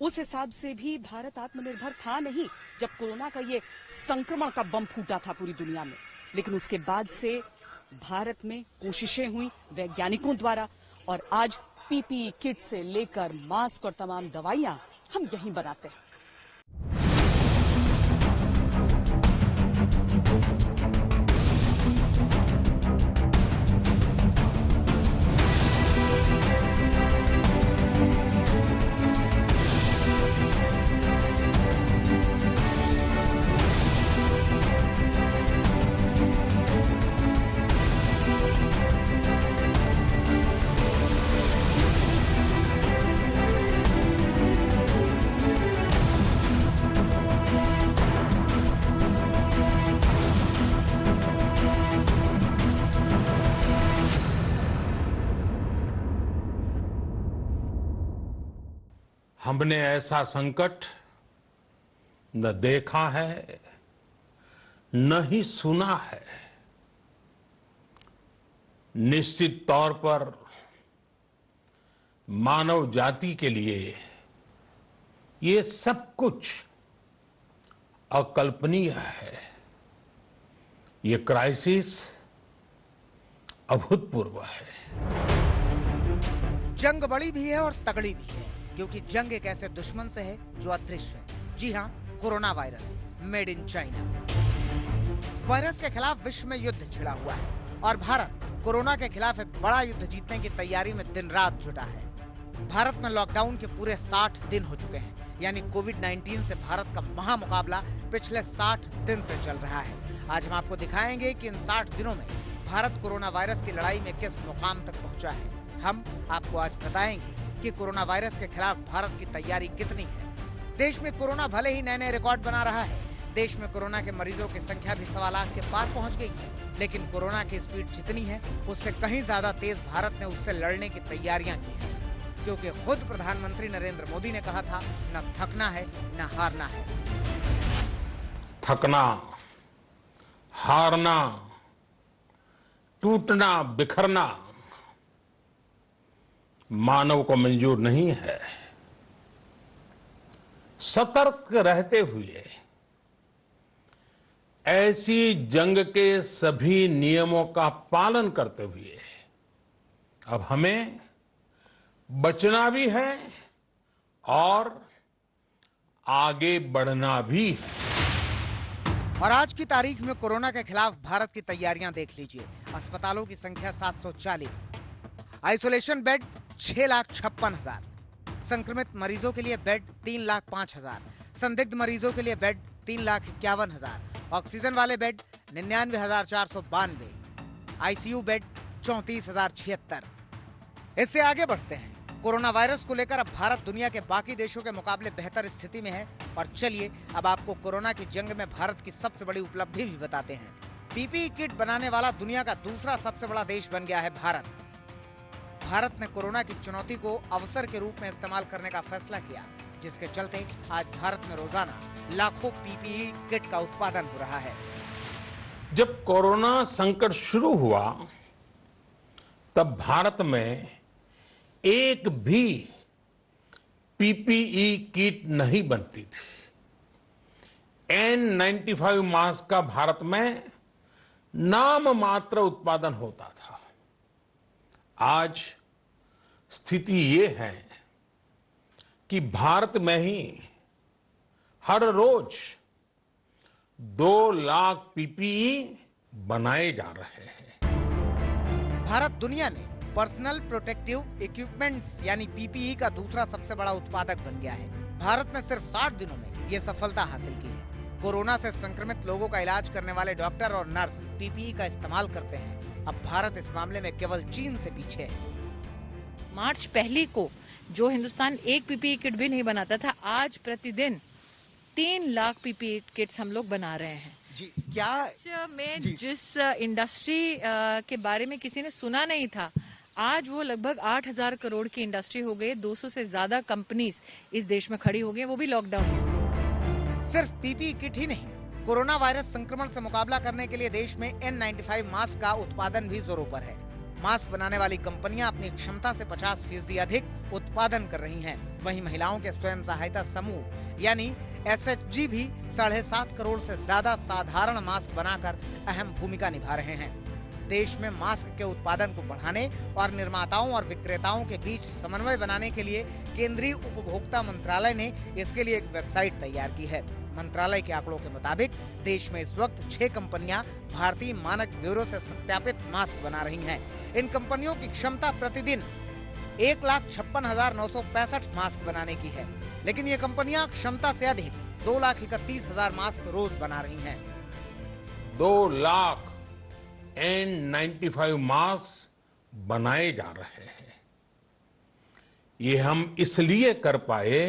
उस हिसाब से भी भारत आत्मनिर्भर था नहीं जब कोरोना का ये संक्रमण का बम फूटा था पूरी दुनिया में। लेकिन उसके बाद से भारत में कोशिशें हुई वैज्ञानिकों द्वारा, और आज पीपीई किट से लेकर मास्क और तमाम दवाइयां हम यहीं बनाते हैं।
हमने ऐसा संकट न देखा है न ही सुना है। निश्चित तौर पर मानव जाति के लिए ये सब कुछ अकल्पनीय है। ये क्राइसिस अभूतपूर्व है।
जंग बड़ी भी है और तगड़ी भी है, क्योंकि जंग एक ऐसे दुश्मन से है जो अदृश्य है। जी हाँ, corona virus, made in China. Virus के खिलाफ विश्व में युद्ध छिड़ा हुआ है और भारत कोरोना के खिलाफ एक बड़ा युद्ध जीतने की तैयारी में दिन रात जुटा है। भारत में लॉकडाउन के पूरे 60 दिन हो चुके हैं, यानी कोविड-19 से भारत का महामुकाबला पिछले 60 दिन से चल रहा है। आज हम आपको दिखाएंगे कि इन 60 दिनों में भारत कोरोना वायरस की लड़ाई में किस मुकाम तक पहुंचा है। हम आपको आज बताएंगे कि कोरोना वायरस के खिलाफ भारत की तैयारी कितनी है। देश में कोरोना भले ही नए नए रिकॉर्ड बना रहा है, देश में कोरोना के मरीजों की संख्या भी 1.25 लाख के पार पहुंच गई है, लेकिन कोरोना की स्पीड जितनी है उससे कहीं ज्यादा तेज भारत ने उससे लड़ने की तैयारियां की है, क्योंकि खुद प्रधानमंत्री नरेंद्र मोदी ने कहा था, न थकना है न हारना है।
थकना, हारना, टूटना, बिखरना मानव को मंजूर नहीं है। सतर्क रहते हुए ऐसी जंग के सभी नियमों का पालन करते हुए अब हमें बचना भी है और आगे बढ़ना भी है।
और आज की तारीख में कोरोना के खिलाफ भारत की तैयारियां देख लीजिए। अस्पतालों की संख्या 740, आइसोलेशन बेड 6,56,000, संक्रमित मरीजों के लिए बेड 3,05,000, संदिग्ध मरीजों के लिए बेड 3,51,000, ऑक्सीजन वाले बेड 99,492, आईसीयू बेड 34,076। इससे आगे बढ़ते हैं। कोरोना वायरस को लेकर अब भारत दुनिया के बाकी देशों के मुकाबले बेहतर स्थिति में है। और चलिए अब आपको कोरोना की जंग में भारत की सबसे बड़ी उपलब्धि भी बताते हैं। पीपीई किट बनाने वाला दुनिया का दूसरा सबसे बड़ा देश बन गया है भारत। भारत ने कोरोना की चुनौती को अवसर के रूप में इस्तेमाल करने का फैसला किया, जिसके चलते आज भारत में रोजाना लाखों पीपीई किट का उत्पादन हो रहा है।
जब कोरोना संकट शुरू हुआ तब भारत में एक भी पीपीई किट नहीं बनती थी। N95 मास्क का भारत में नाम मात्र उत्पादन होता था। आज स्थिति ये है कि भारत में ही हर रोज 2 लाख पीपीई बनाए जा रहे हैं।
भारत दुनिया में पर्सनल प्रोटेक्टिव इक्विपमेंट्स यानी पीपीई का दूसरा सबसे बड़ा उत्पादक बन गया है। भारत ने सिर्फ 60 दिनों में ये सफलता हासिल की है। कोरोना से संक्रमित लोगों का इलाज करने वाले डॉक्टर और नर्स पीपीई का इस्तेमाल करते हैं। अब भारत इस मामले में केवल चीन से पीछे है।
मार्च 1 को जो हिंदुस्तान एक पीपीई किट भी नहीं बनाता था, आज प्रतिदिन 3 लाख पीपीई किट्स हम लोग बना रहे हैं।
जी क्या
में जिस इंडस्ट्री के बारे में किसी ने सुना नहीं था, आज वो लगभग 8,000 करोड़ की इंडस्ट्री हो गई। 200 से ज्यादा कंपनीज इस देश में खड़ी हो गई, वो भी लॉकडाउन में।
सिर्फ पीपीई किट ही नहीं, कोरोना वायरस संक्रमण से मुकाबला करने के लिए देश में N95 मास्क का उत्पादन भी जोरों पर है। मास्क बनाने वाली कंपनियां अपनी क्षमता से 50% अधिक उत्पादन कर रही हैं। वहीं महिलाओं के स्वयं सहायता समूह यानी SHG भी 7.5 करोड़ से ज्यादा साधारण मास्क बनाकर अहम भूमिका निभा रहे हैं। देश में मास्क के उत्पादन को बढ़ाने और निर्माताओं और विक्रेताओं के बीच समन्वय बनाने के लिए केंद्रीय उपभोक्ता मंत्रालय ने इसके लिए एक वेबसाइट तैयार की है। मंत्रालय के आंकड़ों के मुताबिक देश में इस वक्त 6 कंपनियां भारतीय मानक ब्यूरो से सत्यापित मास्क बना रही हैं। इन कंपनियों की क्षमता प्रतिदिन 1,56,965 मास्क बनाने की है, लेकिन ये कंपनियां क्षमता से अधिक 2,31,000 मास्क रोज बना रही हैं।
2 लाख N95 मास्क बनाए जा रहे हैं। ये हम इसलिए कर पाए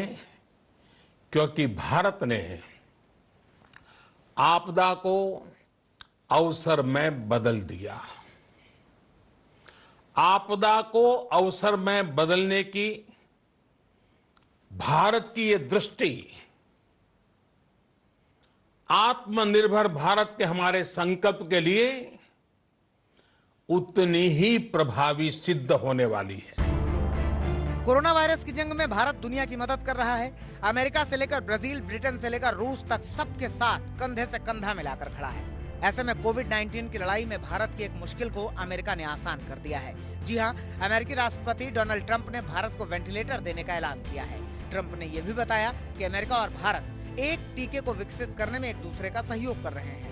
क्योंकि भारत ने आपदा को अवसर में बदल दिया। आपदा को अवसर में बदलने की भारत की ये दृष्टि आत्मनिर्भर भारत के हमारे संकल्प के लिए उतनी ही प्रभावी सिद्ध होने वाली है।
कोरोना वायरस की जंग में भारत दुनिया की मदद कर रहा है। अमेरिका से लेकर ब्राजील, ब्रिटेन से लेकर रूस तक सबके साथ कंधे से कंधा मिलाकर खड़ा है। ऐसे में कोविड-19 की लड़ाई में भारत की एक मुश्किल को अमेरिका ने आसान कर दिया है। जी हां, अमेरिकी राष्ट्रपति डोनाल्ड ट्रंप ने भारत को वेंटिलेटर देने का ऐलान किया है। ट्रंप ने यह भी बताया कि अमेरिका और भारत एक टीके को विकसित करने में एक दूसरे का सहयोग कर रहे हैं।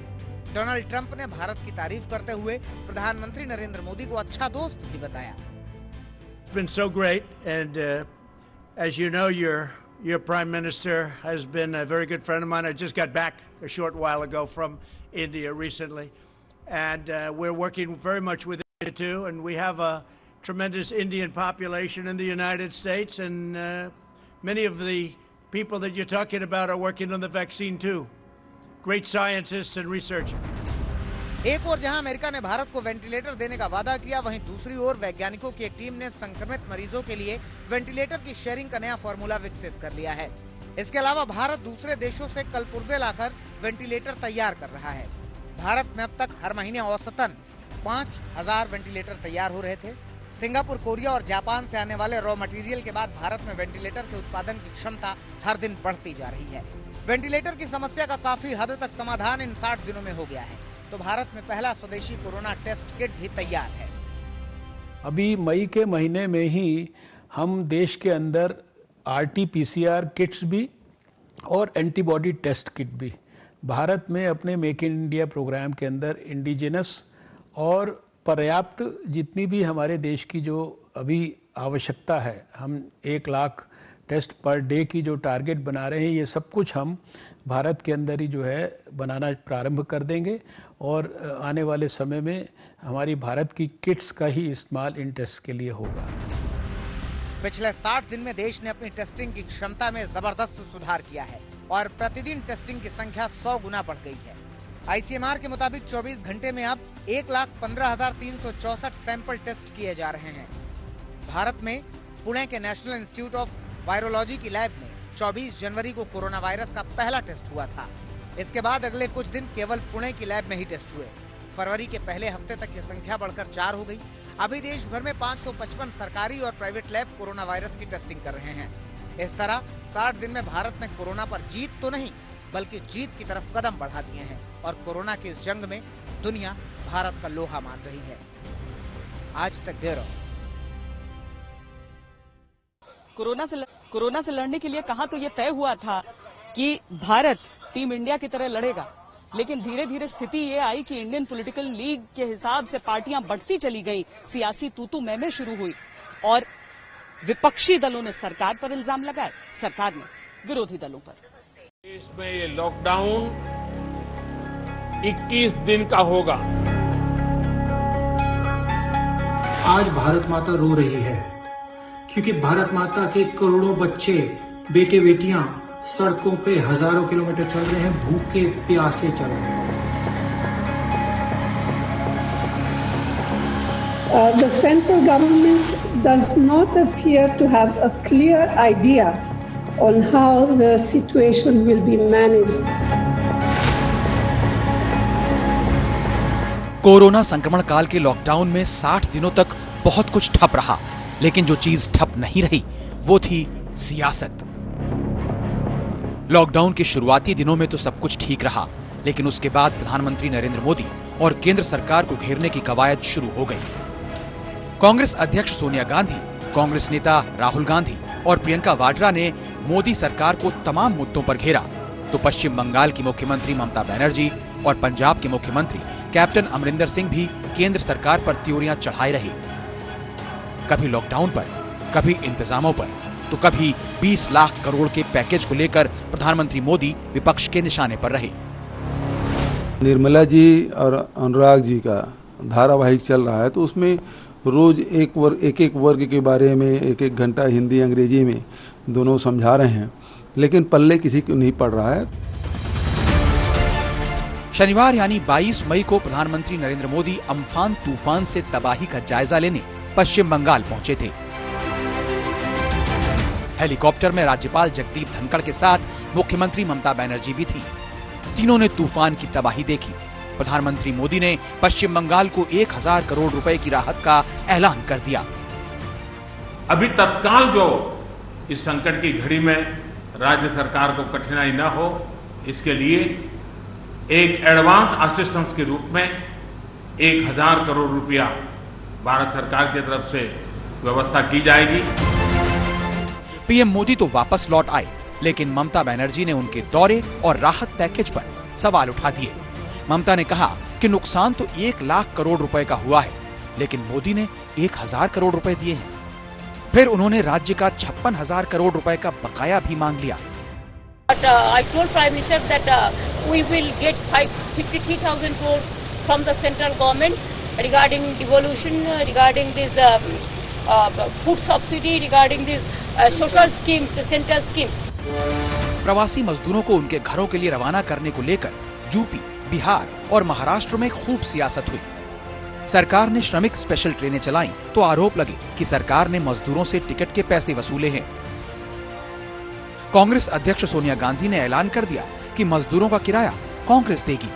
डोनाल्ड ट्रंप ने भारत की तारीफ करते हुए प्रधानमंत्री नरेंद्र मोदी को अच्छा दोस्त भी बताया।
It's been so great, and as you know, your Prime Minister has been a very good friend of mine. I just got back a short while ago from India recently, and we're working very much with India too. And we have a tremendous Indian population in the United States, and many of the people that you're talking about are working on the vaccine too. Great scientists and researchers.
एक ओर जहां America ने भारत को ventilator देने का वादा किया, वहीं दूसरी ओर वैज्ञानिकों की एक टीम ने संक्रमित मरीजों के लिए वेंटिलेटर की शेयरिंग का नया फॉर्मूला विकसित कर लिया है। इसके अलावा भारत दूसरे देशों से कलपुर्जे लाकर वेंटिलेटर तैयार कर रहा है। भारत में अब तक हर महीने औसतन 5000 वेंटिलेटर तैयार हो रहे थे। सिंगापुर, कोरिया और जापान से आने वाले रॉ मटेरियल के बाद भारत में वेंटिलेटर के उत्पादन की क्षमता हर दिन बढ़ती जा रही है। वेंटिलेटर की समस्या का काफी हद तक समाधान इन 60 दिनों में हो गया है। तो भारत में पहला स्वदेशी कोरोना टेस्ट किट भी तैयार है।
अभी मई के महीने में ही हम देश के अंदर RT-PCR किट्स भी और एंटीबॉडी टेस्ट किट भी भारत में अपने मेक इन इंडिया प्रोग्राम के अंदर इंडिजिनस और पर्याप्त जितनी भी हमारे देश की जो अभी आवश्यकता है, हम 1 लाख टेस्ट पर डे की जो टारगेट बना रहे हैं, ये सब कुछ हम भारत के अंदर ही जो है बनाना प्रारंभ कर देंगे और आने वाले समय में हमारी भारत की किट्स का ही इस्तेमाल इन टेस्ट के लिए होगा।
पिछले 60 दिन में देश ने अपनी टेस्टिंग की क्षमता में जबरदस्त सुधार किया है और प्रतिदिन टेस्टिंग की संख्या 100 गुना बढ़ गई है। ICMR के मुताबिक 24 घंटे में अब 1,15,364 सैंपल टेस्ट किए जा रहे हैं। भारत में पुणे के नेशनल इंस्टीट्यूट ऑफ वायरोलॉजी की लैब में 24 जनवरी को कोरोना वायरस का पहला टेस्ट हुआ था। इसके बाद अगले कुछ दिन केवल पुणे की लैब में ही टेस्ट हुए। फरवरी के पहले हफ्ते तक ये संख्या बढ़कर 4 हो गई। अभी देश भर में 555 सरकारी और प्राइवेट लैब कोरोना वायरस की टेस्टिंग कर रहे हैं। इस तरह 60 दिन में भारत ने कोरोना पर जीत तो नहीं बल्कि जीत की तरफ कदम बढ़ा दिए हैं और कोरोना की इस जंग में दुनिया भारत का लोहा मान रही है। आज तक ब्यूरो।
कोरोना से लड़ने के लिए कहा तो ये तय हुआ था कि भारत टीम इंडिया की तरह लड़ेगा, लेकिन धीरे धीरे स्थिति ये आई कि इंडियन पॉलिटिकल लीग के हिसाब से पार्टियां बढ़ती चली गई, सियासी तू-तू मैं शुरू हुई और विपक्षी दलों ने सरकार पर इल्जाम लगाए, सरकार ने विरोधी दलों पर।
देश में ये लॉकडाउन 21 दिन का होगा।
आज भारत माता रो रही है क्योंकि भारत माता के करोड़ों बच्चे, बेटे बेटियां सड़कों पे हजारों किलोमीटर चल रहे हैं, भूखे प्यासे चल रहे हैं।
The central government does not appear to have a clear idea on how the situation will be managed.
Corona संक्रमण काल के लॉकडाउन में 60 दिनों तक बहुत कुछ ठप रहा, लेकिन जो चीज ठप नहीं रही वो थी सियासत। लॉकडाउन के शुरुआती दिनों में तो सब कुछ ठीक रहा, लेकिन उसके बाद प्रधानमंत्री नरेंद्र मोदी और केंद्र सरकार को घेरने की कवायद शुरू हो गई। कांग्रेस अध्यक्ष सोनिया गांधी, कांग्रेस नेता राहुल गांधी और प्रियंका वाड्रा ने मोदी सरकार को तमाम मुद्दों पर घेरा, तो पश्चिम बंगाल की मुख्यमंत्री ममता बनर्जी और पंजाब के मुख्यमंत्री कैप्टन अमरिंदर सिंह भी केंद्र सरकार पर त्योरियां चढ़ाए रहे। कभी लॉकडाउन पर, कभी इंतजामों पर, तो कभी 20 लाख करोड़ के पैकेज को लेकर प्रधानमंत्री मोदी विपक्ष के निशाने पर रहे।
निर्मला जी और अनुराग जी का धारावाहिक चल रहा है, तो उसमें रोज एक वर्ग के बारे में 1-1 घंटा हिंदी अंग्रेजी में दोनों समझा रहे हैं, लेकिन पल्ले किसी को नहीं पड़ रहा है।
शनिवार यानी 22 मई को प्रधानमंत्री नरेंद्र मोदी अम्फान तूफान से तबाही का जायजा लेने पश्चिम बंगाल पहुंचे थे। हेलीकॉप्टर में राज्यपाल जगदीप धनखड़ के साथ मुख्यमंत्री ममता बनर्जी भी थी। तीनों ने तूफान की तबाही देखी। प्रधानमंत्री मोदी ने पश्चिम बंगाल को 1000 करोड़ रुपए की राहत का ऐलान कर दिया।
अभी तत्काल जो इस संकट की घड़ी में राज्य सरकार को कठिनाई न हो, इसके लिए एक एडवांस असिस्टेंस के रूप में 1000 करोड़ रुपया भारत सरकार की तरफ से व्यवस्था की जाएगी।
पीएम मोदी तो वापस लौट आए, लेकिन ममता बनर्जी ने उनके दौरे और राहत पैकेज पर सवाल उठा दिए। ममता ने कहा कि नुकसान तो 1 लाख करोड़ रुपए का हुआ है, लेकिन मोदी ने 1000 करोड़ रुपए दिए हैं। फिर उन्होंने राज्य का 56,000 करोड़ रुपए का बकाया भी मांग लिया।
But I told Prime Minister that we will get 53,000 crores from the central government regarding devolution, regarding this food subsidy, regarding these social schemes, central schemes.
प्रवासी मजदूरों को उनके घरों के लिए रवाना करने को लेकर यूपी, बिहार और महाराष्ट्र में खूब सियासत हुई। सरकार ने श्रमिक स्पेशल ट्रेनें चलाईं, तो आरोप लगे कि सरकार ने मजदूरों से टिकट के पैसे वसूले हैं। कांग्रेस अध्यक्ष सोनिया गांधी ने ऐलान कर दिया कि मजदूरों का किराया कांग्रेस देगी।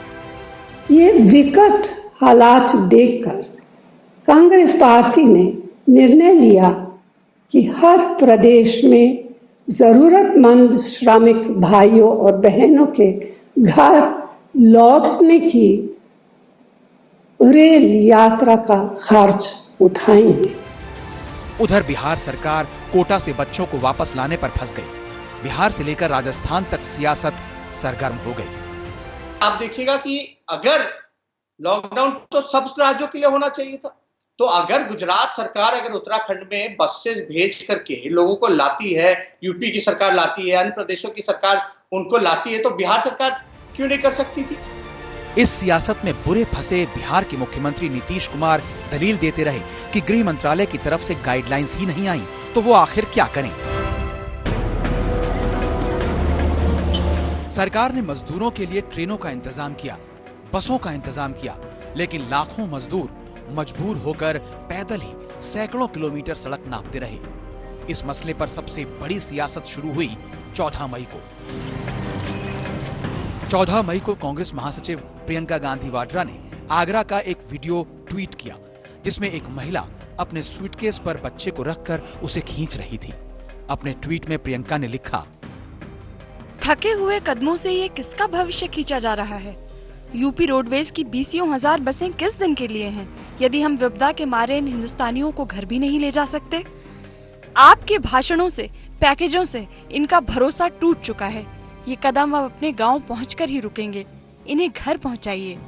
ये विकट हालात देखकर कांग्रेस पार्टी ने निर्णय लिया कि हर प्रदेश में जरूरतमंद श्रमिक भाइयों और बहनों के घर लौटने की रेल यात्रा का खर्च उठाएंगे।
उधर बिहार सरकार कोटा से बच्चों को वापस लाने पर फंस गई। बिहार से लेकर राजस्थान तक सियासत सरगर्म हो गई।
आप देखिएगा कि अगर लॉकडाउन तो सब राज्यों के लिए होना चाहिए था, तो अगर गुजरात सरकार अगर उत्तराखंड में बसेस भेज करके लोगों को लाती है, यूपी की सरकार लाती है, अन्य प्रदेशों की सरकार उनको लाती है, तो बिहार सरकार क्यों नहीं कर सकती थी?
इस सियासत में बुरे फंसे बिहार के मुख्यमंत्री नीतीश कुमार दलील देते रहे कि गृह मंत्रालय की तरफ से गाइडलाइंस ही नहीं आई, तो वो आखिर क्या करें। सरकार ने मजदूरों के लिए ट्रेनों का इंतजाम किया, बसों का इंतजाम किया, लेकिन लाखों मजदूर मजबूर होकर पैदल ही सैकड़ों किलोमीटर सड़क नापते रहे। इस मसले पर सबसे बड़ी सियासत शुरू हुई 14 मई को। 14 मई को कांग्रेस महासचिव प्रियंका गांधी वाड्रा ने आगरा का एक वीडियो ट्वीट किया, जिसमें एक महिला अपने सूटकेस पर बच्चे को रखकर उसे खींच रही थी। अपने ट्वीट में प्रियंका ने लिखा,
थके हुए कदमों से ये किसका भविष्य खींचा जा रहा है? यूपी रोडवेज की 20,000 बसें किस दिन के लिए हैं, यदि हम विपदा के मारे इन हिंदुस्तानियों को घर भी नहीं ले जा सकते? आपके भाषणों से, पैकेजों से इनका भरोसा टूट चुका है। ये कदम अब अपने गांव पहुंचकर ही रुकेंगे। इन्हें घर पहुंचाइए।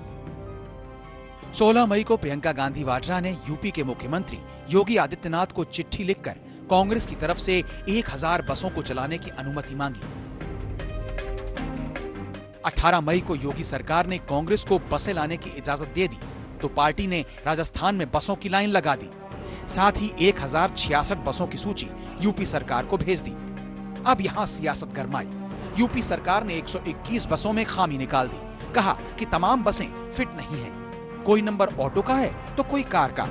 16 मई को प्रियंका गांधी वाड्रा ने यूपी के मुख्यमंत्री योगी आदित्यनाथ को चिट्ठी लिखकर कांग्रेस की तरफ से 1000 बसों को चलाने की अनुमति मांगी। 18 मई को योगी सरकार ने कांग्रेस को बसें लाने की इजाजत दे दी, तो पार्टी ने राजस्थान में बसों की लाइन लगा दी। साथ ही 1066 बसों की सूची यूपी सरकार को भेज दी। अब यहाँ सियासत गरमाई। यूपी सरकार ने 121 बसों में खामी निकाल दी। कहा कि तमाम बसें फिट नहीं हैं। कोई नंबर ऑटो का है तो कोई कार का।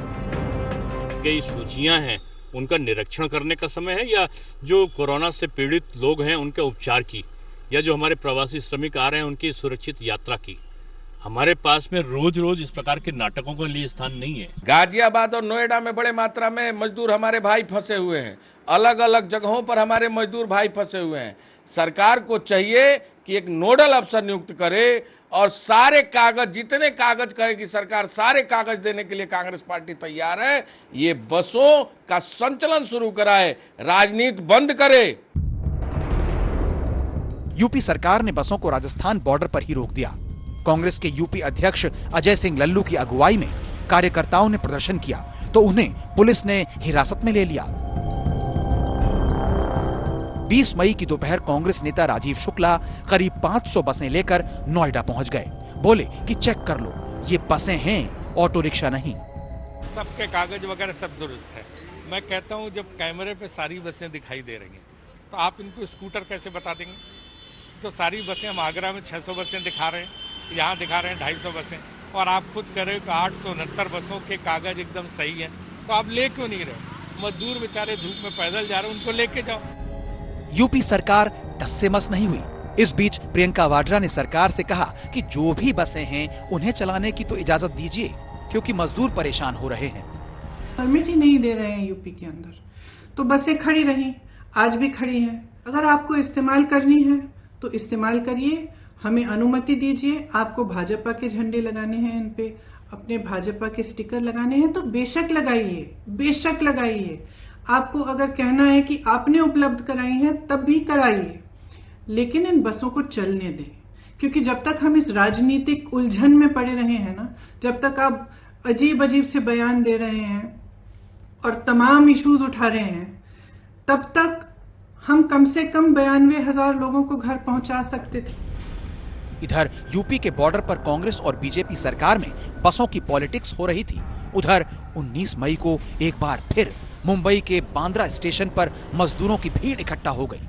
कई सूचियां हैं, उनका निरीक्षण करने का समय है, या जो कोरोना से पीड़ित लोग हैं उनके उपचार की, या जो हमारे प्रवासी श्रमिक आ रहे हैं उनकी सुरक्षित यात्रा की। हमारे पास में रोज रोज इस प्रकार के नाटकों के लिए स्थान नहीं है।
गाजियाबाद और नोएडा में बड़े मात्रा में मजदूर हमारे भाई फंसे हुए हैं। अलग अलग जगहों पर हमारे मजदूर भाई फंसे हुए हैं। सरकार को चाहिए कि एक नोडल अफसर नियुक्त करे और सारे कागज, जितने कागज कहेगी सरकार, सारे कागज देने के लिए कांग्रेस पार्टी तैयार है। ये बसों का संचालन शुरू कराए, राजनीति बंद करे।
यूपी सरकार ने बसों को राजस्थान बॉर्डर पर ही रोक दिया। कांग्रेस के यूपी अध्यक्ष अजय सिंह लल्लू की अगुवाई में कार्यकर्ताओं ने प्रदर्शन किया, तो उन्हें पुलिस ने हिरासत में ले लिया। 20 मई की दोपहर कांग्रेस नेता राजीव शुक्ला करीब 500 बसें लेकर नोएडा पहुंच गए। बोले कि चेक कर लो, ये बसें हैं, ऑटो रिक्शा नहीं।
सबके कागज वगैरह सब दुरुस्त है। मैं कहता हूँ जब कैमरे पे सारी बसें दिखाई दे रही हैं तो आप इनको स्कूटर कैसे बता देंगे? तो सारी बसें, हम आगरा में 600 बसें दिखा रहे हैं, यहाँ दिखा रहे हैं 250 बसें, और आप खुद कह रहे हो कि 869 बसों के कागज एकदम सही है, तो आप ले क्यों नहीं रहे? मजदूर बेचारे धूप में पैदल जा रहे हैं, उनको लेके जाओ।
यूपी सरकार टस से मस नहीं हुई। इस बीच प्रियंका वाड्रा ने सरकार से कहा कि जो भी बसें हैं उन्हें चलाने की तो इजाजत दीजिए, क्योंकि मजदूर परेशान हो रहे हैं।
परमिट ही नहीं दे रहे हैं यूपी के अंदर, तो बसें खड़ी रही, आज भी खड़ी हैं। अगर आपको इस्तेमाल करनी है तो इस्तेमाल करिए, हमें अनुमति दीजिए। आपको भाजपा के झंडे लगाने हैं, इन पे अपने भाजपा के स्टिकर लगाने हैं तो बेशक लगाइए, बेशक लगाइए। आपको अगर कहना है कि आपने उपलब्ध कराई है तब भी कराइए, लेकिन इन बसों को चलने दें, क्योंकि जब तक हम इस राजनीतिक उलझन में पड़े रहे हैं ना, जब तक आप अजीब अजीब से बयान दे रहे हैं और तमाम इश्यूज उठा रहे हैं, तब तक हम कम से कम 92,000 लोगों को घर पहुंचा सकते थे।
इधर यूपी के बॉर्डर पर कांग्रेस और बीजेपी सरकार में बसों की पॉलिटिक्स हो रही थी। उधर 19 मई को एक बार फिर मुंबई के बांद्रा स्टेशन पर मजदूरों की भीड़ इकट्ठा हो गई।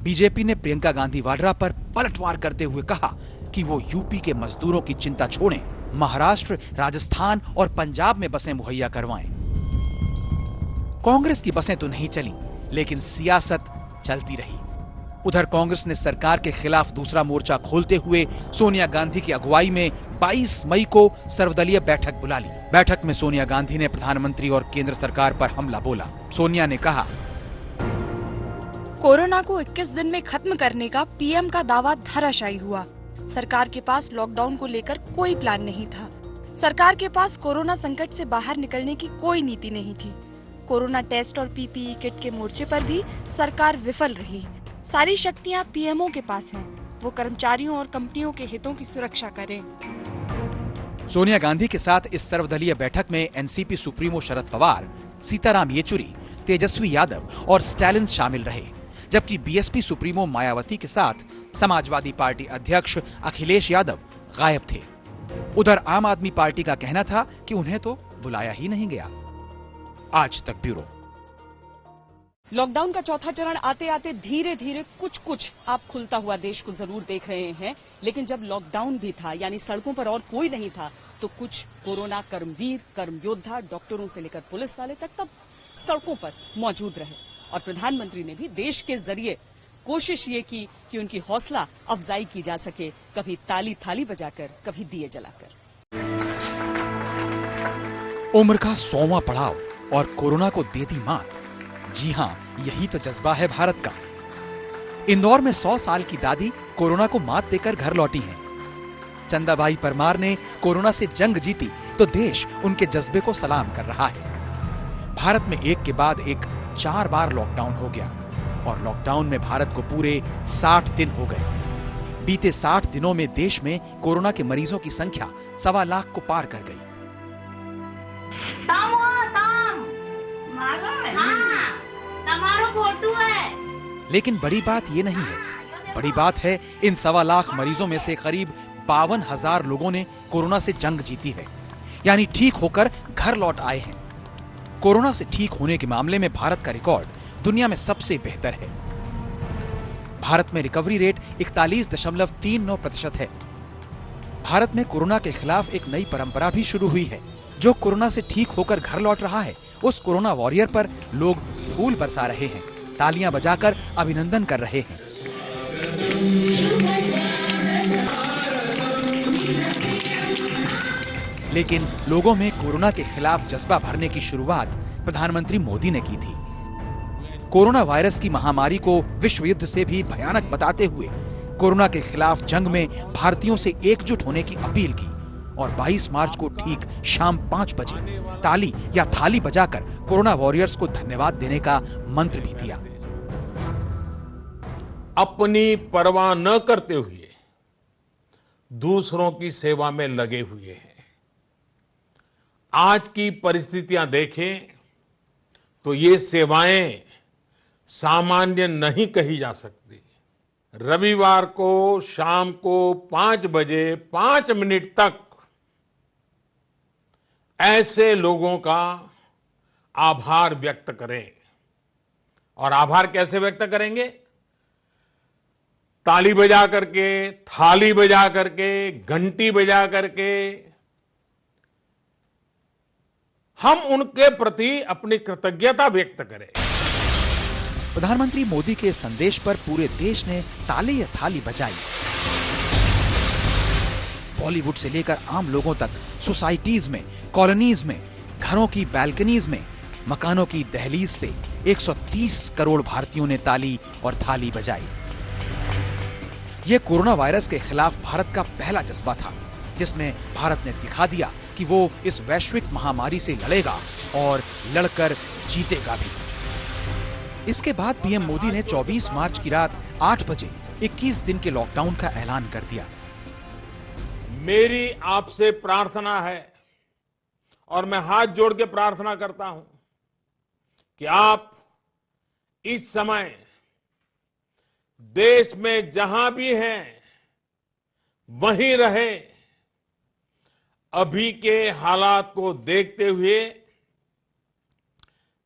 बीजेपी ने प्रियंका गांधी वाड्रा पर पलटवार करते हुए कहा कि वो यूपी के मजदूरों की चिंता छोड़ें, महाराष्ट्र, राजस्थान और पंजाब में बसें मुहैया करवाएं। कांग्रेस की बसें तो नहीं चली, लेकिन सियासत चलती रही। उधर कांग्रेस ने सरकार के खिलाफ दूसरा मोर्चा खोलते हुए सोनिया गांधी की अगुवाई में 22 मई को सर्वदलीय बैठक बुला ली। बैठक में सोनिया गांधी ने प्रधानमंत्री और केंद्र सरकार पर हमला बोला। सोनिया ने कहा,
कोरोना को 21 दिन में खत्म करने का पीएम का दावा धराशायी हुआ। सरकार के पास लॉकडाउन को लेकर कोई प्लान नहीं था। सरकार के पास कोरोना संकट से बाहर निकलने की कोई नीति नहीं थी। कोरोना टेस्ट और पीपीई किट के मोर्चे पर भी सरकार विफल रही। सारी शक्तियां पीएमओ के पास हैं। वो कर्मचारियों और कंपनियों के हितों की सुरक्षा करें।
सोनिया गांधी के साथ इस सर्वदलीय बैठक में एनसीपी सुप्रीमो शरद पवार, सीताराम येचुरी, तेजस्वी यादव और स्टालिन शामिल रहे, जबकि बीएसपी सुप्रीमो मायावती के साथ समाजवादी पार्टी अध्यक्ष अखिलेश यादव गायब थे। उधर आम आदमी पार्टी का कहना था कि उन्हें तो बुलाया ही नहीं गया। आज तक ब्यूरो।
लॉकडाउन का चौथा चरण आते आते धीरे धीरे कुछ आप खुलता हुआ देश को जरूर देख रहे हैं, लेकिन जब लॉकडाउन भी था यानी सड़कों पर और कोई नहीं था, तो कुछ कोरोना कर्मवीर, कर्म योद्धा, डॉक्टरों से लेकर पुलिस वाले तक तब सड़कों पर मौजूद रहे। और प्रधानमंत्री ने भी देश के जरिए कोशिश ये की कि उनकी हौसला अफजाई की जा सके, कभी ताली थाली बजाकर, कभी दिए जलाकर।
उम्र का 100वां पड़ाव और कोरोना को दे दी मात। जी हां, यही तो जज्बा है भारत का। इंदौर में 100 साल की दादी कोरोना को मात देकर घर लौटी हैं। चंदाबाई परमार ने कोरोना से जंग जीती तो देश उनके जज्बे को सलाम कर रहा है। भारत में एक के बाद एक 4 बार लॉकडाउन हो गया और लॉकडाउन में भारत को पूरे 60 दिन हो गए। बीते 60 दिनों में देश में कोरोना के मरीजों की संख्या 1.25 लाख को पार कर गई। लेकिन बड़ी बात ये नहीं है। बड़ी बात है इन 1.25 लाख मरीजों में से करीब 52,000 लोगों ने कोरोना से जंग जीती है, यानी ठीक होकर घर लौट आए हैं। कोरोना से ठीक होने के मामले में भारत का रिकॉर्ड दुनिया में सबसे बेहतर है। भारत में रिकवरी रेट 41.39% है। भारत में कोरोना के खिलाफ एक नई परंपरा भी शुरू हुई है। जो कोरोना से ठीक होकर घर लौट रहा है, उस कोरोना वॉरियर पर लोग फूल बरसा रहे हैं, तालियां बजाकर अभिनंदन कर रहे हैं। लेकिन लोगों में कोरोना के खिलाफ जज्बा भरने की शुरुआत प्रधानमंत्री मोदी ने की थी। कोरोना वायरस की महामारी को विश्व युद्ध से भी भयानक बताते हुए कोरोना के खिलाफ जंग में भारतीयों से एकजुट होने की अपील की और 22 मार्च को ठीक शाम 5 बजे ताली या थाली बजाकर कोरोना वॉरियर्स को धन्यवाद देने का मंत्र भी दिया।
अपनी परवाह न करते हुए दूसरों की सेवा में लगे हुए हैं। आज की परिस्थितियां देखें तो ये सेवाएं सामान्य नहीं कही जा सकती। रविवार को शाम को 5 बजे 5 मिनट तक ऐसे लोगों का आभार व्यक्त करें। और आभार कैसे व्यक्त करेंगे? ताली बजा करके, थाली बजा करके, घंटी बजा करके हम उनके प्रति अपनी कृतज्ञता व्यक्त करें।
प्रधानमंत्री मोदी के संदेश पर पूरे देश ने ताली या थाली बजाई। बॉलीवुड से लेकर आम लोगों तक सोसाइटीज में, कॉलोनीज में, घरों की बैल्कनीज में, मकानों की दहलीज से 130 करोड़ भारतीयों ने ताली और थाली बजाई। यह कोरोना वायरस के खिलाफ भारत का पहला जज्बा था, जिसमें भारत ने दिखा दिया कि वो इस वैश्विक महामारी से लड़ेगा और लड़कर जीतेगा भी। इसके बाद पीएम मोदी ने 24 मार्च की रात 8 बजे 21 दिन के लॉकडाउन का ऐलान कर दिया।
मेरी आपसे प्रार्थना है और मैं हाथ जोड़ के प्रार्थना करता हूं कि आप इस समय देश में जहां भी हैं वहीं रहे। अभी के हालात को देखते हुए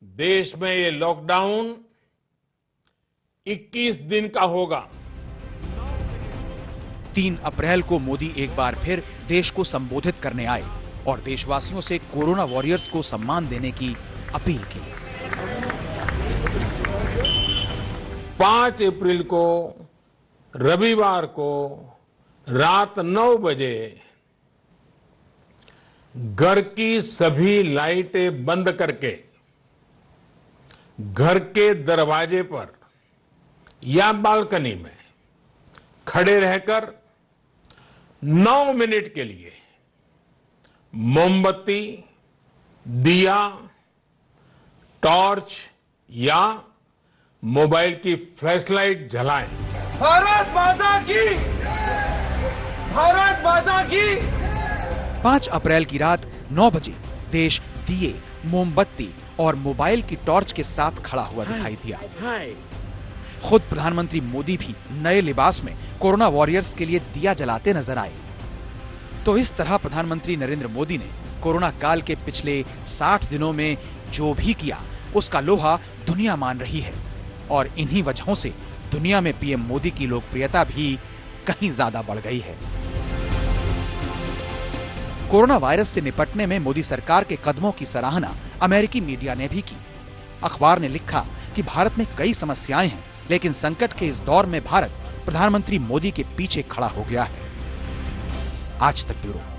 देश में ये लॉकडाउन 21 दिन का होगा।
3 अप्रैल को मोदी एक बार फिर देश को संबोधित करने आए और देशवासियों से कोरोना वॉरियर्स को सम्मान देने की अपील की।
5 अप्रैल को रविवार को रात 9 बजे घर की सभी लाइटें बंद करके घर के दरवाजे पर या बालकनी में खड़े रहकर 9 मिनट के लिए मोमबत्ती, दिया, टॉर्च या मोबाइल की फ्लैशलाइट जलाएं।
भारत माता की, भारत माता की।
5 अप्रैल की रात 9 बजे देश दिए, मोमबत्ती और मोबाइल की टॉर्च के साथ खड़ा हुआ दिखाई दिया। खुद प्रधानमंत्री मोदी भी नए लिबास में कोरोना वॉरियर्स के लिए दिया जलाते नजर आए। तो इस तरह प्रधानमंत्री नरेंद्र मोदी ने कोरोना काल के पिछले 60 दिनों में जो भी किया उसका लोहा दुनिया मान रही है और इन्हीं वजहों से दुनिया में पीएम मोदी की लोकप्रियता भी कहीं ज्यादा बढ़ गई है। कोरोना वायरस से निपटने में मोदी सरकार के कदमों की सराहना अमेरिकी मीडिया ने भी की। अखबार ने लिखा कि भारत में कई समस्याएं हैं, लेकिन संकट के इस दौर में भारत प्रधानमंत्री मोदी के पीछे खड़ा हो गया है। आज तक ब्यूरो।